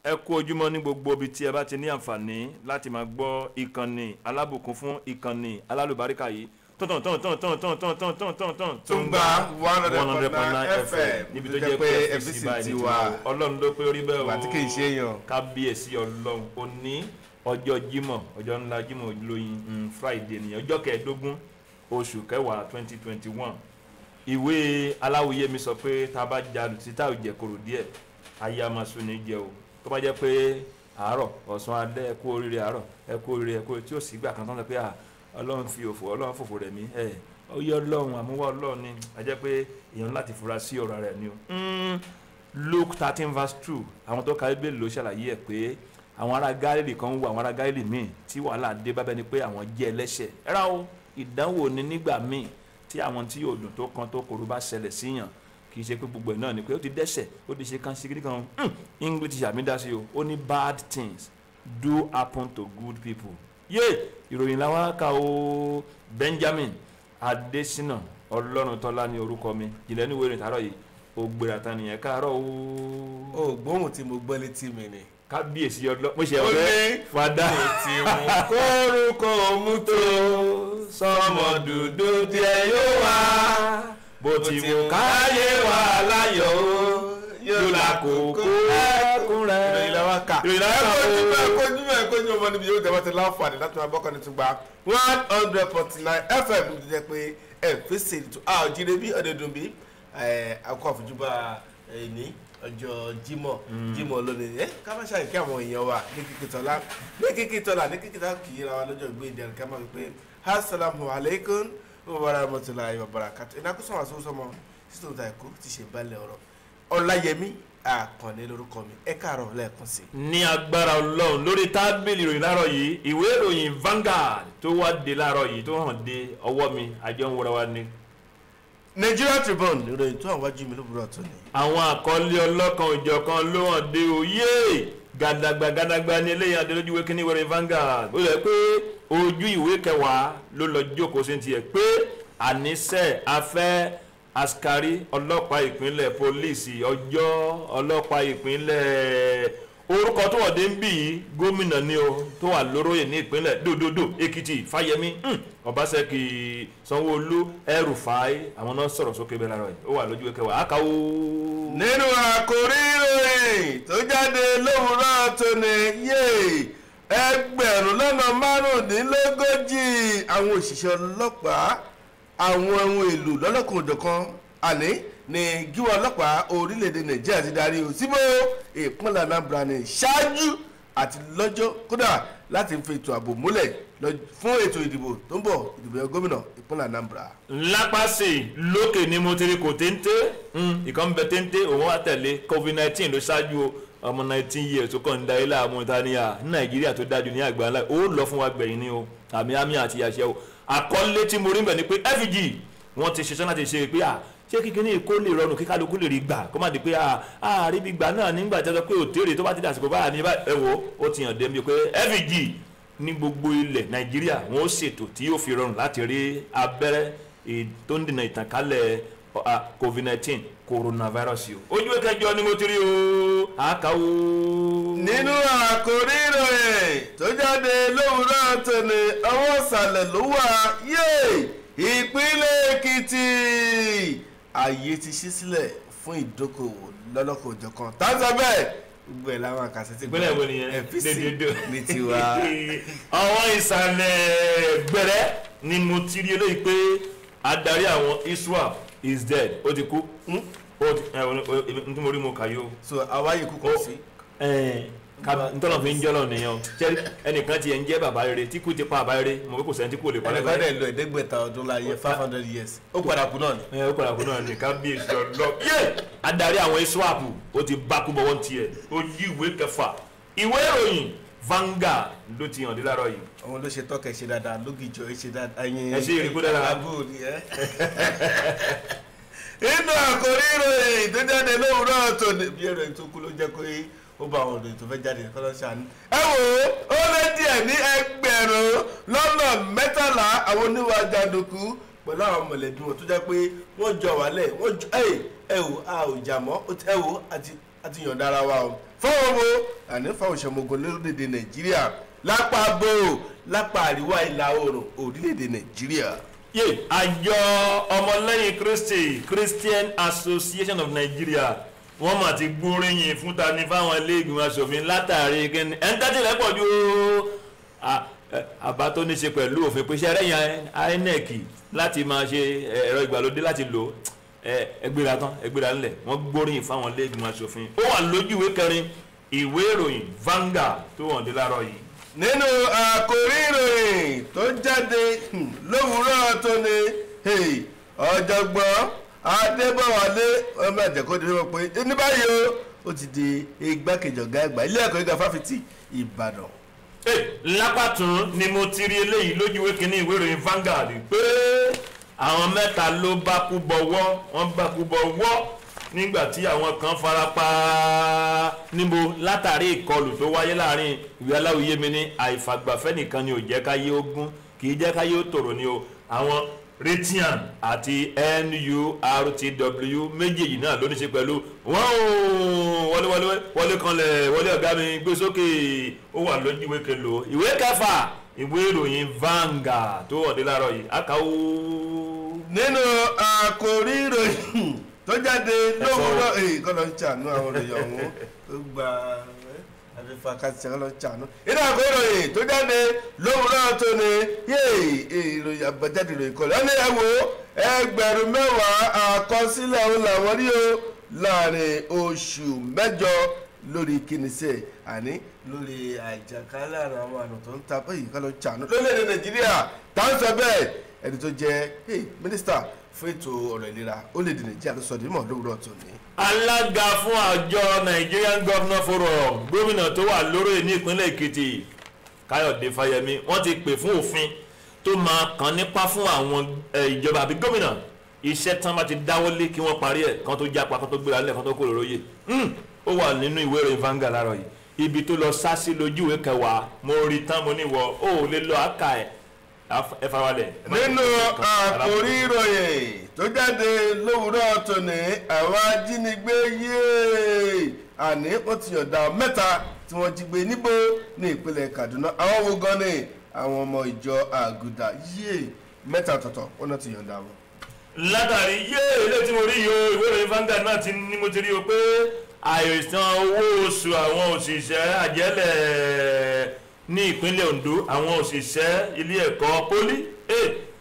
ẹ kú ojúmọ́ ní gbogbo ibi tí ẹ bá ti ní àǹfààní láti máa gbọ́ ìkànnì alábùkún fún ìkànnì alálùbáríkà yìí tó ń gba 100.9 FM níbi tó jẹ́ pé FCC báyìí ní ọlọ́run ló pé orí bẹ́ẹ̀ o àti kì í ṣe èèyàn kábíyèsí ọlọ́run òní ọjọ́ jímọ̀ ọjọ́ ńlá jímọ̀ lóyin Friday nìyẹn ọjọ́ kẹẹ̀ẹ́dógún oṣù kẹwàá 2021 ìwé aláwòye mi sọ pé tá a bá jalù títà òjẹ̀ kòrò díẹ̀ ayé amasun ní jẹ o tó bá jẹ́ pé àárọ̀ ọ̀sán alẹ́ ẹ kú oríire àárọ̀ ẹ kú oríire ẹ kú tí ó sì gbà kan tán lọ pé ọlọ́run fi òfò ọlọ́run fòfò rẹ̀ mí ó yẹ ọlọ́run àmúwá ọlọ́run ni a jẹ́ pé èèyàn láti fura sí ọ̀rọ̀ rẹ̀ ni o. Luke 13:2 àwọn tó ka Bíbélì ló ṣàlàyé ẹ̀ pé àwọn ará Gálílì kan wà àwọn ará Gálílì míì tí wàhálà dé bá bẹ́ni pé àwọn jẹ́ ẹlẹ́ṣẹ̀ ẹ̀rá o ìdánwò ni nígbà míì tí àwọn tí yóò dùn tó kan tó korò bá ṣẹlẹ̀ síyàn kì í ṣe pé gbogbo ẹ̀ náà ni pé ó ti dẹ́ṣẹ̀ ó ti ṣe kan ṣe kiri kan English àmì dá sí o ó ní bad things do happen to good people yé ìròyìn làwọn kà ó Benjamin Adesina Ọlọ́runtọ́lá ní orúkọ mi ìlẹ̀ ní wẹ́rẹ̀ tààrọ̀ yìí ó gbéra tán nìyẹn káàárọ̀ o. ó gbóhùn tí mo gbọ́ létí mi ni. kábíyèsí ọlọ́ mo ṣe ọ̀rẹ́ fada tí mo kórúkọ mú tó sọmọ dúdú díẹ̀ yóò wá bó ti mú káyé wà láyọ̀ yóò lákòókò ẹkún rẹ̀. ìròyìn làwọn kà. ìròyìn làwọn kà o. kójú ọmọ níbi yóò tẹ́wọ́ ti láǹfààní láti máa bọ́kàn ní tùgbà 100.9 FM ló jẹ́ pé ẹ̀ fèsì ètò àjíire bí ọ̀dẹ̀dùn bí akọ àfojúbà ní ọjọ́ Jímọ̀ lónìí ká má ṣàyẹ̀kí àwọn èèyàn wa ní kíkítọ́lá ní kíkítọ́lá kì í ra wa lọ́jọ́ ìgbé ìdẹ̀rẹ̀ ká máa wí pé assalamu alaikum wa rahmatullahi wa barakatuh ìnákùsọ̀ wà sọ́sọ́mọ títí òun ta ẹ̀kọ́ ti ṣe balẹ̀ ọ̀rọ̀ Ọláyẹmí Àkànní lórúkọ mi ẹ káàárọ̀ lẹ́ẹ̀kan sí. ní agbára Ọlọ́run lórí tábìlì ìròyìn láàárọ̀ yìí ìwé ìròyìn Vanguard tó wá dé láàárọ̀ yìí tó hàn dé ọwọ́ mi àjọ ń wọra wa ní. Nigeria Tribune ìròyìn tó àwọn wájú mi lóbúrò tó ní. àwọn àkọlé ọlọ́kan òjọ̀kan ló hàn dé òye gàdàgbà ní eléyìí adélójúwé kíní ìwé ìròyìn Vanguard ó lè pé ojú ìwé kẹwàá ló lọ jókòó sí tiẹ̀ pé àníṣe afẹ́ askari ọlọ́pàá ìpínlẹ̀ pólíìsì ọjọ́ ọlọ́pàá ìpínlẹ̀ orúkọ tó wọ̀dé ń bì í gómìnà ni o tó wà lóróyè ní ìpínlẹ̀ dòdòdò Èkìtì Fáyẹmí Ọbaṣẹ́kì Sanwó-Olú El-Rufai àwọn náà sọ̀rọ̀ sókè bẹ́ẹ̀ lára ẹ̀ ó wà lójú ẹ̀kẹwà ákàwó. nínú àkórí ìròyìn tó jáde lówùúrọ̀ tó ní ẹgbẹ̀rún lọ́nà márùndínlógójì àwọn òṣìṣẹ́ ọlọ́pàá àwọn ohun èlò lọ́lọ́kan-ò-jọ̀kan àní ní gíwọ́ ọlọ́pàá orílẹ̀-èdè Nàìjíríà ti darí o síbò ìpínlẹ̀ Anambra ní ṣáájú àti lọ́jọ́ kódà láti fi ètò ààbò múlẹ̀ fún ètò ìdìbò tó ń bọ̀ ìdìbò gómìnà ìpínlẹ̀ Anambra. lápásì lókè ni mo ti rí kò téńté ìkànnbẹ téńté òun wá tẹ̀lé COVID-19 ló ṣáájú ọmọ 19 years tó kàn ń da ilé àwọn ìtàníyà ní Nàìjíríà tó dájú ní àgbáńlá ó lọ fún wa gbẹ̀yìn ni o àmì àti àṣẹ o àkọlé tí mo rí mbẹ ni pé FG wọ́n ti ṣiṣẹ́ láti ṣe pé ṣé kíkiní kó lè rọrùn kíkálukú lè rí gbà kó má di pé àríbi gbà náà nígbà tí a sọ pé òtẹ́rẹ̀ tó bá ti dàsìkò báyà ní ẹ wo ó ti hàn débi pé FG ní gbogbo ilẹ̀ Nàìjíríà wọ́n ó ṣètò tí yóò fi rọrùn láti rí abẹ́rẹ́ tó ń dènà ìtànkálẹ̀ COVID-19 coronavirus o ojú ẹkẹjọ ni mo ti rí o àkàwọ. nínú àkórí ìròyìn tó jáde lówùúrọ̀ tòní ọwọ́ ìsàlẹ̀ ló wà ìpínlẹ̀ Èkìtì ààyè ti ṣí sílẹ̀ fún ìdókòwò lọ́lọ́kan-ò-jọ̀kan táǹtà bẹ́ẹ̀ gbogbo ẹ̀ láwọn àkàṣe ti gbẹ́lẹ̀ wo nìyẹn FPC ní tiwa. ọwọ́ ìsàlẹ̀ gbẹ̀rẹ́ ni mo ti rí eléyìí pé adarí àwọn ISWAP is dead ó ti kú nítorí mo rí mo kà yó. so àwáyé kú kàn sí. ntọ́nà fi ń jọ́lọ̀ nìyẹn o ẹnìkan ti ẹ̀ ń jẹ́ bàbá rere tí kò ti pa bàbá rere mo kò sẹ́ni tí kò lè pa ẹnìkan dẹ̀ lọ ẹ̀ẹ́dẹ́gbẹ̀ta ọdún láyé 500 years ó padà kú náà ni. ó padà kú náà ni kábíyèsí ọlọ́ adarí àwọn ISWAP ó ti bá kú bọ́wọ́ tiẹ̀ ó yí ìwé kẹfà ìwé ìròyìn Vanguard ló ti hàn dé láàárọ̀ yìí. àwọn ló ṣe tọ́kẹ̀ ṣe dáadáa lógìjọ ṣe dáadáa ẹyin ẹ ṣe ìrìkú dáadáa. inú àkórí ìròyìn tó jáde lówùúrọ̀ tó bí ìròyìn tó kú ló jẹ́ kó ó bá àwọn òdòdó tó fẹ́ jáde kọ́lọ́ṣà ní. ẹ wò ó lé díẹ̀ ní ẹgbẹ̀rún lọ́nà 13 àwọn oníwà jàǹdùkú pẹ̀lú àwọn mọ̀lẹ́bí wọn tó jẹ́ pé wọ́n jọ wálẹ̀ wọ́n jọ ẹ wò a ò jà mọ́ ẹ wò àti àti yọ̀ǹda ara wa o fáwọn wo àní fáwọn ìṣọ̀mọ̀gàn lórílẹ̀‐èdè nàìjíríà lápá gbòòrò lápá àríwá ìlà oòrùn orílẹ̀‐èdè nàìjíríà. yé àjọ ọmọlẹ́yìn kristi Christian Association of Nigeria wọ́n mà ti gbóríyìn fún tani fáwọn ilé ìgbìmọ̀ asòfin látàrí kíni ẹ̀ńtẹ́tì rẹ̀ pọ̀ ju àbá tó ní ṣe pẹ̀lú òfin pé iṣẹ́ rẹ̀yìn INEC láti máa ṣe ẹ̀rọ ìgbàlódé láti lò ẹgbẹ́ra tán ẹgbẹ́ra ńlẹ̀ wọ́n gbóríyìn fáwọn ilé ìgbìmọ̀ asòfin ó wà lójú ìwé kẹrin ìwé ìròyìn Vanguard tó wọ̀n dé láàárọ̀ yìí. nínú àkòrí ìròyìn tó jáde lówùúrọ̀ tó ní ọ̀jọ̀gbọ́n Adébọ̀wálé ọmọ àjẹkọ́ dé wọ́n pé ní báyìí ó ti di igbákejì ọ̀gá àgbà ilé ẹ̀kọ́ gíga fáfitì Ìbàdàn. lápàtún ni mo ti rí eléyìí lójú ìwé kínní ìwé ìròyìn Vanguard pé àwọn mẹ́ta ló bá kú bọ̀wọ́ wọ́n bá kú bọ̀wọ́ nígbà tí àwọn kan farapa níbo látàrí ìkọlù tó wáyé láàrin ìwé aláwìyé mi ní àìfàgbàfẹ́ nìkan ni ò jẹ́ káyé ogún kì í jẹ́ káyé ó tòrò ni o àwọn Ritian àti NURTW méjèèjì náà ló ní ṣe pẹ̀lú wọ́n wọlé kanlẹ̀ wọlé ọ̀gá mi gbé sókè ó wà lójú ìwé kelo ìwé kẹfà ìwé ìròyìn Vanguard tó wọ̀dé láàárọ̀ yìí àkàwọ́. nínú àkòrí ìròyìn tó jáde lówùúrọ̀ kọ́ ló ń ṣàánú àwọn èèyàn ọ̀hún tó gba àfẹ́fà kásìtì kọ́ ló ń ṣàánú. inú àkòrí ìròyìn tó jáde lówùúrọ̀ tó ní ìròyìn àbájáde ìròyìn kọ́lẹ̀ ọ́ ní ẹgbẹ̀rún 10 àkọsílẹ̀ ọ̀hún làwọn rí o láàrin oṣù 8 lórí kínísẹ̀ àní lórí àjàkálẹ̀ àwọn àrùn tó ń ta báyìí kọ́ ló ń ṣàánú lórílẹ̀‐èdè Nàìjíríà táwọn sọ bẹ́ẹ̀ ẹni tó jẹ́ mínísítà fún ètò ọ̀rọ̀ ìlera ó lè dì Nàìjíríà ló sọ di mọ̀ lówùúrọ̀ tó ní. alága fún àjọ Nigerian Governor Forum gómìnà tó wà lórí ní ìpínlẹ̀ Èkìtì Káyọ̀dé Fáyẹmí wọ́n ti pè fún òfin tó máa kàn nípa fún àwọn ìjọba àbí gómìnà iṣẹ́ tán bá ti dáwọ́lé kí wọ́n parí ẹ̀ kan tó jápa kan tó gbéra lẹ̀ kan tó kó lóróyè ó wà nínú ìwé ìròyìn Vanguard láàárọ̀ yìí ibi tó lọ sá sí lójú ìwé kẹwàá mo rí tán mo ní wọ ó lè lọ àkà ẹ̀ ẹ faralẹ̀. nínú àkòrí ìròyìn tó jáde lówùúrọ̀ tòní àwọn ajínigbé àní wọ́n ti yọ̀ǹda 3 tí wọ́n jí gbé níbo ní ìpínlẹ̀ Kaduna àwọn wo gan ni àwọn ọmọ ìjọ àgùdà 3 ọ̀tọ̀ọ̀tọ̀ wọ́n náà ti yọ̀ǹda wọn. látàrí ilé tí mo rí yìí o ìwé ìròyìn Vanguard náà ti ní mo ti rí o pé àìsàn owó oṣù àwọn òṣìṣẹ́ àjẹ́lẹ̀ ní ìpínlẹ̀ Ondo àwọn òṣìṣẹ́ ilé ẹ̀kọ́ poli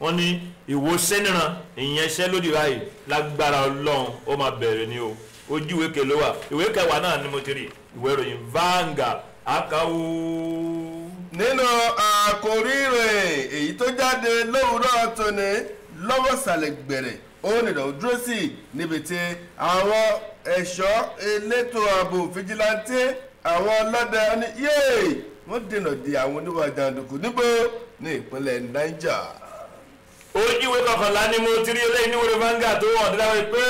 wọ́n ní ìwòsàn níran ìyẹn iṣẹ́ lódì ráyè lágbára Ọlọ́run ó máa bẹ̀rẹ̀ ni o ojú ìwé kelo wà ìwé kẹwàá náà ni mo ti rí ìwé ìròyìn Vanguard àkàwọ́. nínú àkòrí ìròyìn èyí tó jáde lówùúrọ̀ tóní lọ́wọ́ sàlẹ̀ gbẹ̀rẹ̀ ó nìdọ̀ dúró sí níbi tí àwọn ẹ̀ṣọ́ elétò ààbò fìjìláńtì àwọn ọlọ́dẹ ní wọ́n dènà di àwọn oníwà jàǹdùkú níbo ní ìpínlẹ̀ Niger. ojú ìwé kọkànlá ni mo ti rí eléyìí níwèé Vanguard tó wọ̀n dídáwọ̀ pé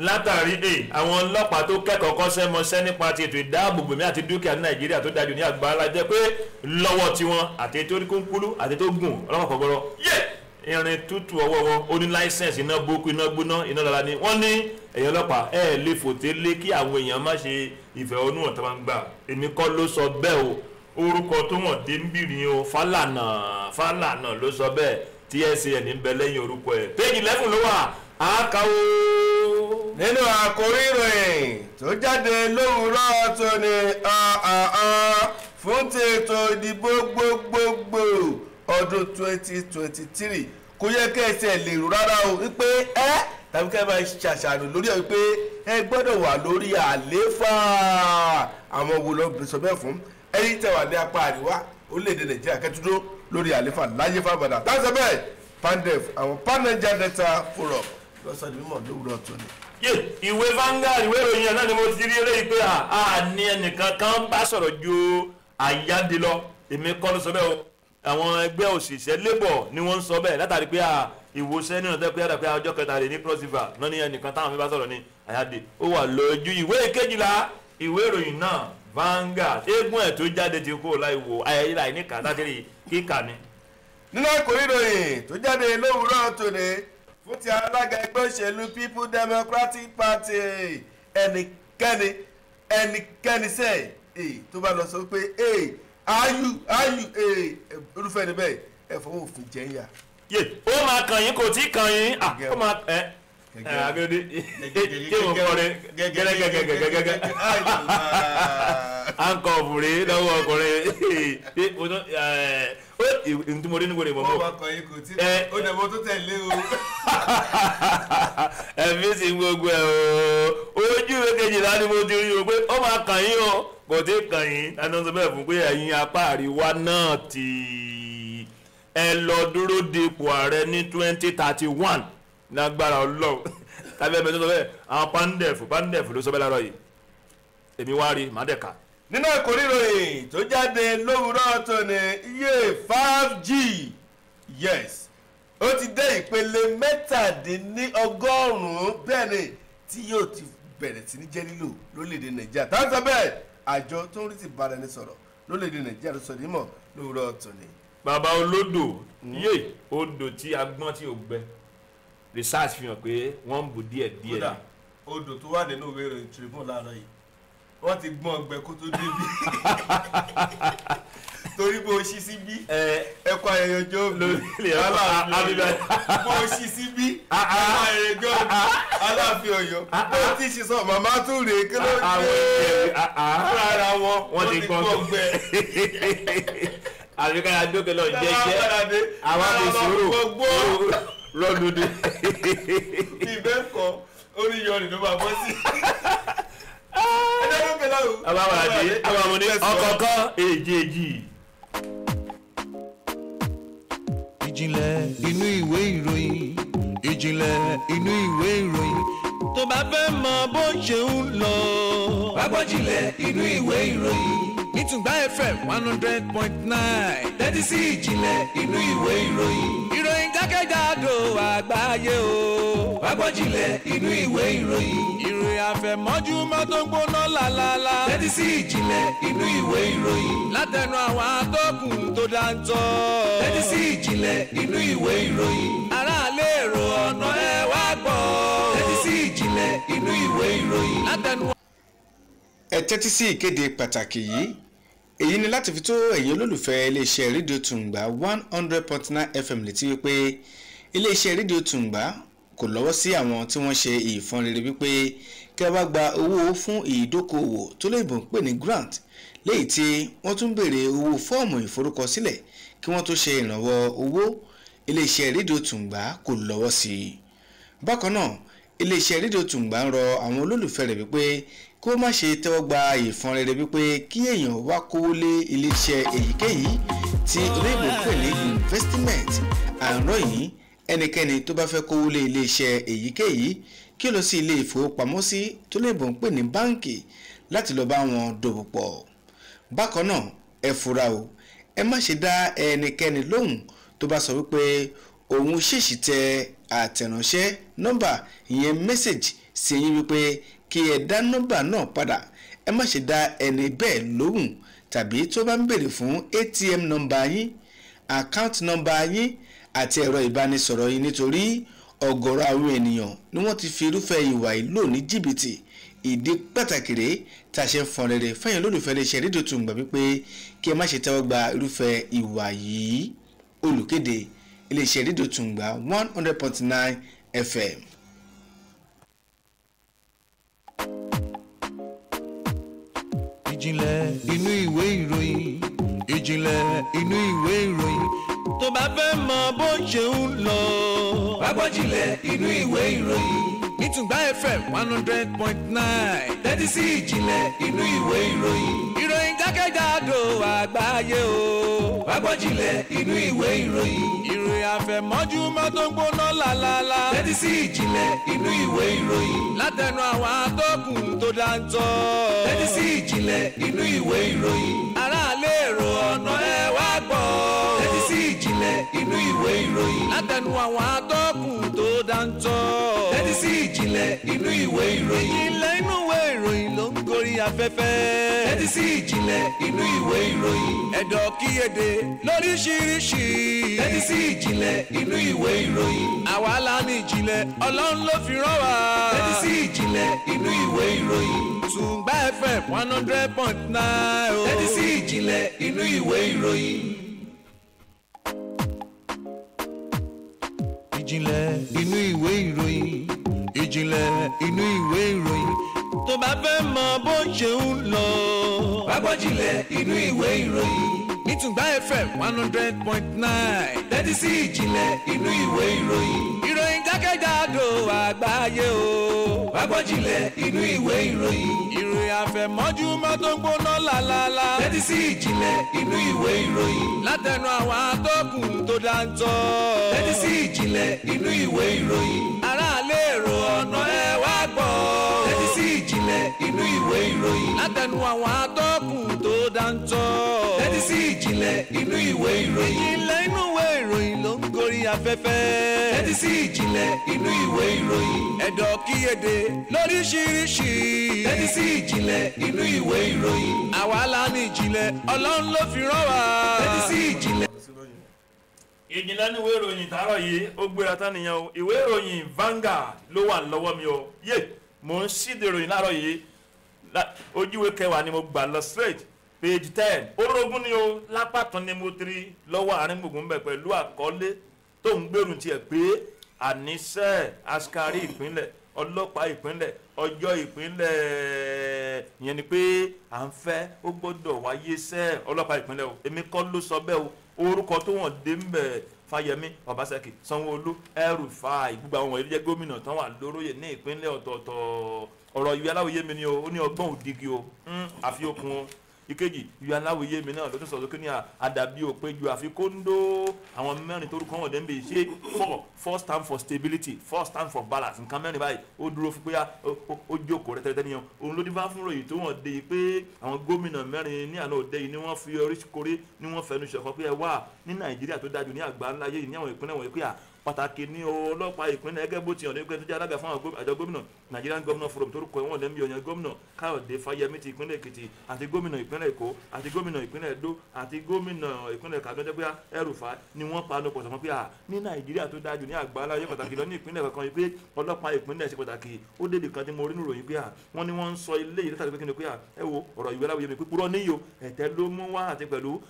látàrí àwọn ọlọ́pàá tó kẹ́kọ̀ọ́ kọ́ṣẹ́mọṣẹ́ nípa ti ètò ìdáàbòbò mi àti dúkìá ní Nàìjíríà tó dájú ní àgbáńlá jẹ́ pé lọ́wọ́ tiwọn àti tó kúnkúlú àti tó gùn ọlọ́pàá kọ̀ọ̀bọ̀rọ̀ irin tútù ọwọ́ wọn ó ní láísẹ̀nsì iná bókú iná gbóná iná lára ni wọ́n ní èèyàn ọlọ́pàá lè fòté lé kí àwọn èèyàn má ṣe ìfẹ̀hónúhàn tó máa ń gbà èmi kọ́ ló sọ bẹ́ẹ̀ o orúkọ tó wọ́n dé ń bìrì o Fálànà ló sọ bẹ́ẹ̀ TSN ń bẹ lẹ́yìn orúkọ ẹ̀ péjì 11 ló wà àákàwó. nínú àkórí ìròyìn tó jáde lówùúrọ̀ tó ní fún ti ètò ìdìbò gbogbogbò ọdún 2023 kò yẹ kẹ́sì ẹ̀ lè rú rárá o wípé tàbí kẹ́ bá ṣàṣàrò lórí ẹ̀ wípé ẹ gbọ́dọ̀ wà lórí àlééfà àwọn wo ló sọ bẹ́ẹ̀ fún ẹ̀yin tẹ́ wà ní apá àríwá orílẹ̀-èdè Nàìjíríà kẹ́túndó lórí àlééfà láyé fábàdà táṣẹ bẹ́ẹ̀ pandef àwọn Pan-Niger Delta Forum lọ́sọ̀dún mímọ̀ lówùúrọ̀ tó ní. ìwé Vanguard ìwé ìròyìn náà ni mo ti rí eléyìí pé ní ẹnìkan kan bá sọ̀rọ̀ ju àyáde lọ èmi kọ́ ló sọ bẹ́ẹ̀ o àwọn ẹgbẹ́ òṣìṣẹ́ labour ni wọ́n ń sọ bẹ́ẹ̀ látàrí pé ìwòsàn nínú tẹ́ pé àdàpé ọjọ́ kẹta rẹ̀ ní cross river náà ní ẹnìkan táwọn fi bá sọ̀rọ̀ ní àyáde ó wà lójú ìwé kejìlá ìwé ìròyìn náà Vanguard eégún ẹ̀ tó jáde ti kó láì wò ayẹyẹ láì ní kàtàkiri kíkà ni. nínú àkòrí ìròyìn tó jáde lówùúrọ̀ tòní fún ti alága ẹgbẹ́ òṣèlú People Democratic Party ẹnikẹ́ni ẹnikẹ́ni sẹ́ẹ̀ tó bá lọ sọ pé ayú olùfẹ́ ni bẹ́ẹ̀ ẹ fọwọ́ òfin jẹ́ yà. ó máa kàn yín kò tí kàn yín ó máa agede kí wọ́n kọrin gẹ́gẹ́gẹ́gẹ́gẹ́gẹ́ ankọ̀ òfurè lọ́wọ́ ọkùnrin ntúmọ̀dé nígbò ní mọ̀mọ́. wọ́n máa kàn yín kò tí ó dẹ̀bọ̀ tó tẹ̀lé o. ẹ̀mí sì gbogbo ẹ̀ o ojú ìwé kejìlá ni mo ti rí o pé ó máa kàn yín o kò tí kàn yín láti sọ bẹ́ẹ̀ fún pé ẹ̀yin apá àríwá náà ti ẹ lọ dúró de ipò ààrẹ ní 2031 lágbára ọlọ́run tàbí ẹ̀mí tó sọ bẹ́ẹ̀ àwọn pandef ló sọ bẹ́ẹ̀ láàárọ̀ yìí èmi wá rí màdẹ́ka. nínú ìkórè ìròyìn tó jáde lówùúrọ̀ tó ní iye 5G yes ó ti dé ìpele 17 bẹ́ẹ̀ ni tí yóò ti bẹ̀rẹ̀ sí ní jẹ́ lílò lórílẹ̀‐èdè nàìjíríà táwọn sọ bẹ́ẹ̀ àjọ tó ń rí ti bára ẹni sọ̀rọ̀ lórílẹ̀‐èdè nàìjíríà ló sọ ní mọ̀ lówùúrọ̀ tó ní. bàbá olódò yé odò tí agbọ́n tí ò gbẹ research fi hàn pé wọ́n ń bù díẹ̀ díẹ̀. kódà odò tó wà nínú ìwé ìròyìn Tribune láàárọ̀ yìí wọ́n ti gbọ́n ọgbẹ́ kó tó débi torí bó o ṣí sí bí ẹ̀kọ́ ayẹyẹ ọjọ́ aláàfin bó o ṣí sí bí ẹ̀kọ́ ayẹyẹ ọjọ́ aláàfin Ọ̀yọ́ bó o ti ṣe sọ màmá tún rèé kí ló dé fúnra ara wọn ti gbọ́n ọgbẹ́. àbíkáyà dókè lọ jẹ́jẹ́ àwọn àbẹ̀sọ̀rọ̀ lọ́dúndé. ìbẹ́ kọ́ oníyọrin ló máa bọ́ sí. ẹ̀dá dókè lọ́rùn. àbáwọ̀dé àbáwọ̀dé ọ̀kọ̀ọ̀kan èjèèjì. ìjìnlẹ̀ inú ìwé ìròyìn ìjìnlẹ̀ inú ìwé ìròyìn tó bá fẹ́ mọ bó ṣe ń lọ. wá gbọ́ ìjìnlẹ̀ inú ìwé ìròyìn nítùngbà FM 100.9 tẹ́tí sí ìjìnlẹ̀ inú ìwé ìròyìn ìròyìn jákèjádò àgbáyé o. wá gbọ́ ìjìnlẹ̀ inú ìwé ìròyìn ìròyìn àfẹ̀mọ́júmọ́ tó ń gbóná lálálá tẹ́tí sí ìjìnlẹ̀ inú ìwé ìròyìn látẹnu àwọn atọ́kùn tó dáńtọ́ tẹ́tí sí ìjìnlẹ̀ inú ìwé ìròyìn aráàlú èrò ọ̀nà ẹ wá gbọ́ tẹ́tí sí ìjìnlẹ̀ inú ìwé ìròyìn látẹnu. ẹ tẹ́tí sí ìkéde pàtàkì yìí èyí ni láti fi tó ẹ̀yin olólùfẹ́ iléeṣẹ́ rédíò Tùǹgbà 100.9 FM létí wípé iléeṣẹ́ rédíò Tùǹgbà kò lọ́wọ́ sí àwọn tí wọ́n ṣe ìfọ́nrere wípé kí wọ́n bá gba owó fún ìdókòwò tó lóyìnbó ń pè ní grant léyìí tí wọ́n tún béèrè owó fọ́ọ̀mù ìforúkọsílẹ̀ kí wọ́n tó ṣe ìrànwọ́ owó iléeṣẹ́ rédíò Tùǹgbà kò lọ́wọ́ sí i. bákan náà iléeṣẹ́ rédíò Tùǹgbà ń rọ àwọn olólùfẹ́ rẹ̀ wípé kó má ṣe tẹ́wọ́ gba ìfọ́nrere wípé kí èèyàn wá kówó lé iléeṣẹ́ èyíkéyìí tí olóyìnbó ń pè ní investment àárọ̀ yìí ẹnikẹ́ni tó bá fẹ́ kówó lé iléeṣẹ́ èyíkéyìí kí ó lọ sí ilé ìfowópamọ́sí tó olóyìnbó ń pè ní báǹkì láti lọ bá wọn dòwò pọ̀. bákan náà ẹ fura o ẹ má ṣe dá ẹnikẹ́ni lóhùn tó bá sọ wípé òun ṣèṣì tẹ àtẹ̀ránṣẹ́ nọ́mbà ìyẹn mẹ́sẹ̀gì sí yín wípé kí ẹ dá nọ́mbà náà padà ẹ má ṣe dá ẹni bẹ́ẹ̀ lóhùn tàbí tó bá ń béèrè fún ATM nọ́mbà yín account nọ́mbà yín àti ẹ̀rọ ìbánisọ̀rọ̀ yín nítorí ọ̀gọ̀rọ̀ àwọn ènìyàn ni wọ́n ti fi irúfẹ́ ìwà yìí lò ní jìbìtì. ìdí pàtàkì rèé tá a ṣe ń fọn rere fẹ́yìn olólùfẹ́ iléeṣẹ́ rédíò Tùǹgbà wípé kí ẹ má ṣe tẹ́wọ́ gba irúfẹ́ ìwà yìí. olùkéde iléeṣẹ́ rédíò Tùǹgbà 100.9 FM. ìjìnlẹ̀ inú ìwé ìròyìn ìjìnlẹ̀ inú ìwé ìròyìn tó bá fẹ́ mọ bó ṣe ń lọ. wá gbọ́ ìjìnlẹ̀ inú ìwé ìròyìn nítùngbà FM 100.9 tẹ́tí sí ìjìnlẹ̀ inú ìwé ìròyìn ìròyìn jákèjádò àgbáyé o. wá gbọ́ ìjìnlẹ̀ inú ìwé ìròyìn ìròyìn àfẹ̀mọ́júmọ́ tó ń gbóná lálálá tẹ́tí sí ìjìnlẹ̀ inú ìwé ìròyìn látẹnu àwọn atọ́kùn tó dáńtọ́ tẹ́tí sí ìjìnlẹ̀ inú ìwé ìròyìn aráàlú èrò ọ̀nà ẹ wá gbọ́ tẹ́tí sí ìjìnlẹ̀ inú ìwé ìròyìn látẹnu àwọn atọ́kùn tó dáńtọ́ tẹ́tí sí ìjìnlẹ̀ ìjìnlẹ̀ inú ìwé ìròyìn. ìjìnlẹ̀ inú ìwé ìròyìn ló ń gorí afẹ́fẹ́. tẹ́tí sí ìjìnlẹ̀ inú ìwé ìròyìn. ẹ̀dọ̀ kíyèdè lóríṣiríṣi. tẹ́tí sí ìjìnlẹ̀ inú ìwé ìròyìn. àwa la ní ìjìnlẹ̀ ọlọ́run ló fi rán wa. tẹ́tí sí ìjìnlẹ̀ inú ìwé ìròyìn. Tùǹgbà FM 100.9 o. tẹ́tí sí ìjìnlẹ̀ inú ìwé ìròyìn. ìjìnlẹ̀ inú ìwé ìròyìn. ìjìnlẹ̀ inú ìwé ìròyìn. tó bá fẹ́ mọ bó ṣe ń lọ. wá gbọ́ ìjìnlẹ̀ inú ìwé ìròyìn. ní Tùǹgbà FM 100.9. tẹ́tí sí ìjìnlẹ̀ inú ìwé ìròyìn. ìròyìn jákèjádò àgbáyé o. wá gbọ́ ìjìnlẹ̀ inú ìwé ìròyìn. ìròyìn àfẹ̀mọ́júmọ́ tó ń gbóná lálálá. tẹ́tí sí ìjìnlẹ̀ inú ìwé ìròyìn. látẹnu àwọn atọ́kùn tó dáńtọ́. tẹ́tí sí ìjìnlẹ̀ inú ìwé ìròyìn. aráàlú èrò ọ̀nà ẹ wá gbọ́. tẹ́tí sí ìjìnlẹ̀ inú ìwé ìròyìn. látẹnu àwọn atọ́kùn tó dáńtọ́. tẹ́tí sí ìjìnlẹ̀ inú ìwé ìròyìn. ìjìnlẹ̀ inú ìwé ìròyìn ló ń gorí afẹ́fẹ́. tẹ́tí sí ìjìnlẹ̀ inú ìwé ìròyìn. ẹ̀dọ̀ kíyèdè lóríṣiríṣi. tẹ́tí sí ìjìnlẹ̀ inú ìwé ìròyìn. àwa la ní ìjìnlẹ̀ ọlọ́run ló fi rán wa. tẹ́tí sí ìjìnlẹ̀. ìjìnlẹ̀ ní ìwé ìròyìn tààrọ̀ yìí ó gbéra tán nìyẹn o ìwé ìròyìn Vanguard ló wà lọ́wọ́ mi o yé mò ń ṣíde ìròyìn láàárọ̀ yìí ojúwe kẹwàá ni mo gbà lọ straight page 10 orogún ni o lápá tán ni mo tiri lọ́wọ́ àárín gbùngbùn bẹ̀ pẹ̀lú àkọlé tó ń gbèrú tiẹ̀ pé àníṣe askari ìpínlẹ̀ ọlọ́pàá ìpínlẹ̀ ọjọ́ ìpínlẹ̀ yẹn ni pé à ń fẹ́ ó gbọ́dọ̀ wáyé sẹ́ ọlọ́pàá ìpínlẹ̀ o èmi kọ́ ló sọ bẹ́ẹ̀ o orúkọ tó wọ́n dé ń bẹ̀ Fáyẹmí Ọbaṣẹ́kì Sanwó-Olú El-Rufai gbogbo àwọn ìlú jẹ́ gómìnà tán wà lóróyè ní ìpínlẹ̀ ọ̀tọ̀ọ̀tọ̀ ọ̀rọ̀ ìwé aláwòye mi ni o ó ní ọgbọ́n òdìgí o àfi okun o ìkejì ìwé aláwòye mi náà ló tún sọ sókè ní àdàbí òpéjú àfi kóńdó àwọn mẹ́rin tó rúkọ wọn dé ń bè ṣe four stand for stability four stand for balance nǹkan mẹ́rin báyìí ó dúró fún pé ó jókòó rẹ́tẹ́rẹ́tẹ́ nìyẹn òun ló dín bá fún ròyìn tó wọ́n dé yìí pé àwọn gómìnà mẹ́rin ní àná òde yìí ni wọ́n fi oríṣiríṣi ní wọ́n fẹnu ṣọ̀kan pé ẹ wà ní Nàìjíríà tó dájú ní àgbáńlá yìí ní àwọn ìpínlẹ̀ wọ̀nyí pé pàtàkì ní ọlọ́pàá ìpínlẹ̀ ẹgẹ́ bó ti hàn ní pé tó jẹ́ alága fún àjọ gómìnà Nigerian Governor Forum tó rúkọ ẹ̀wọ̀n lẹ́mí ọ̀yàn gómìnà Káyọ̀dé Fáyẹmí ti ìpínlẹ̀ Èkìtì àti gómìnà ìpínlẹ̀ Èkó àti gómìnà ìpínlẹ̀ Ẹdó àti gómìnà ìpínlẹ̀ Kaduna pé El-Rufai ni wọ́n pa lọ́pọ̀ sọ̀kan pé ní Nàìjíríà tó dájú ní àgbáńlá yẹ pàtàkì lọ ní ìpínlẹ̀ kankan yìí pé ọlọ́pàá ìpínlẹ̀ ṣe pàtàkì ó débi kan tí mo rí nínú ìròyìn pé wọ́n ní wọ́n ń sọ ilé yìí látàrí pé kí ni pé ẹ wo ọ̀rọ̀ ìwé aláwòye mi pé purọ́ níyò ẹ̀tẹ́ ló mú wá àti pẹ̀lú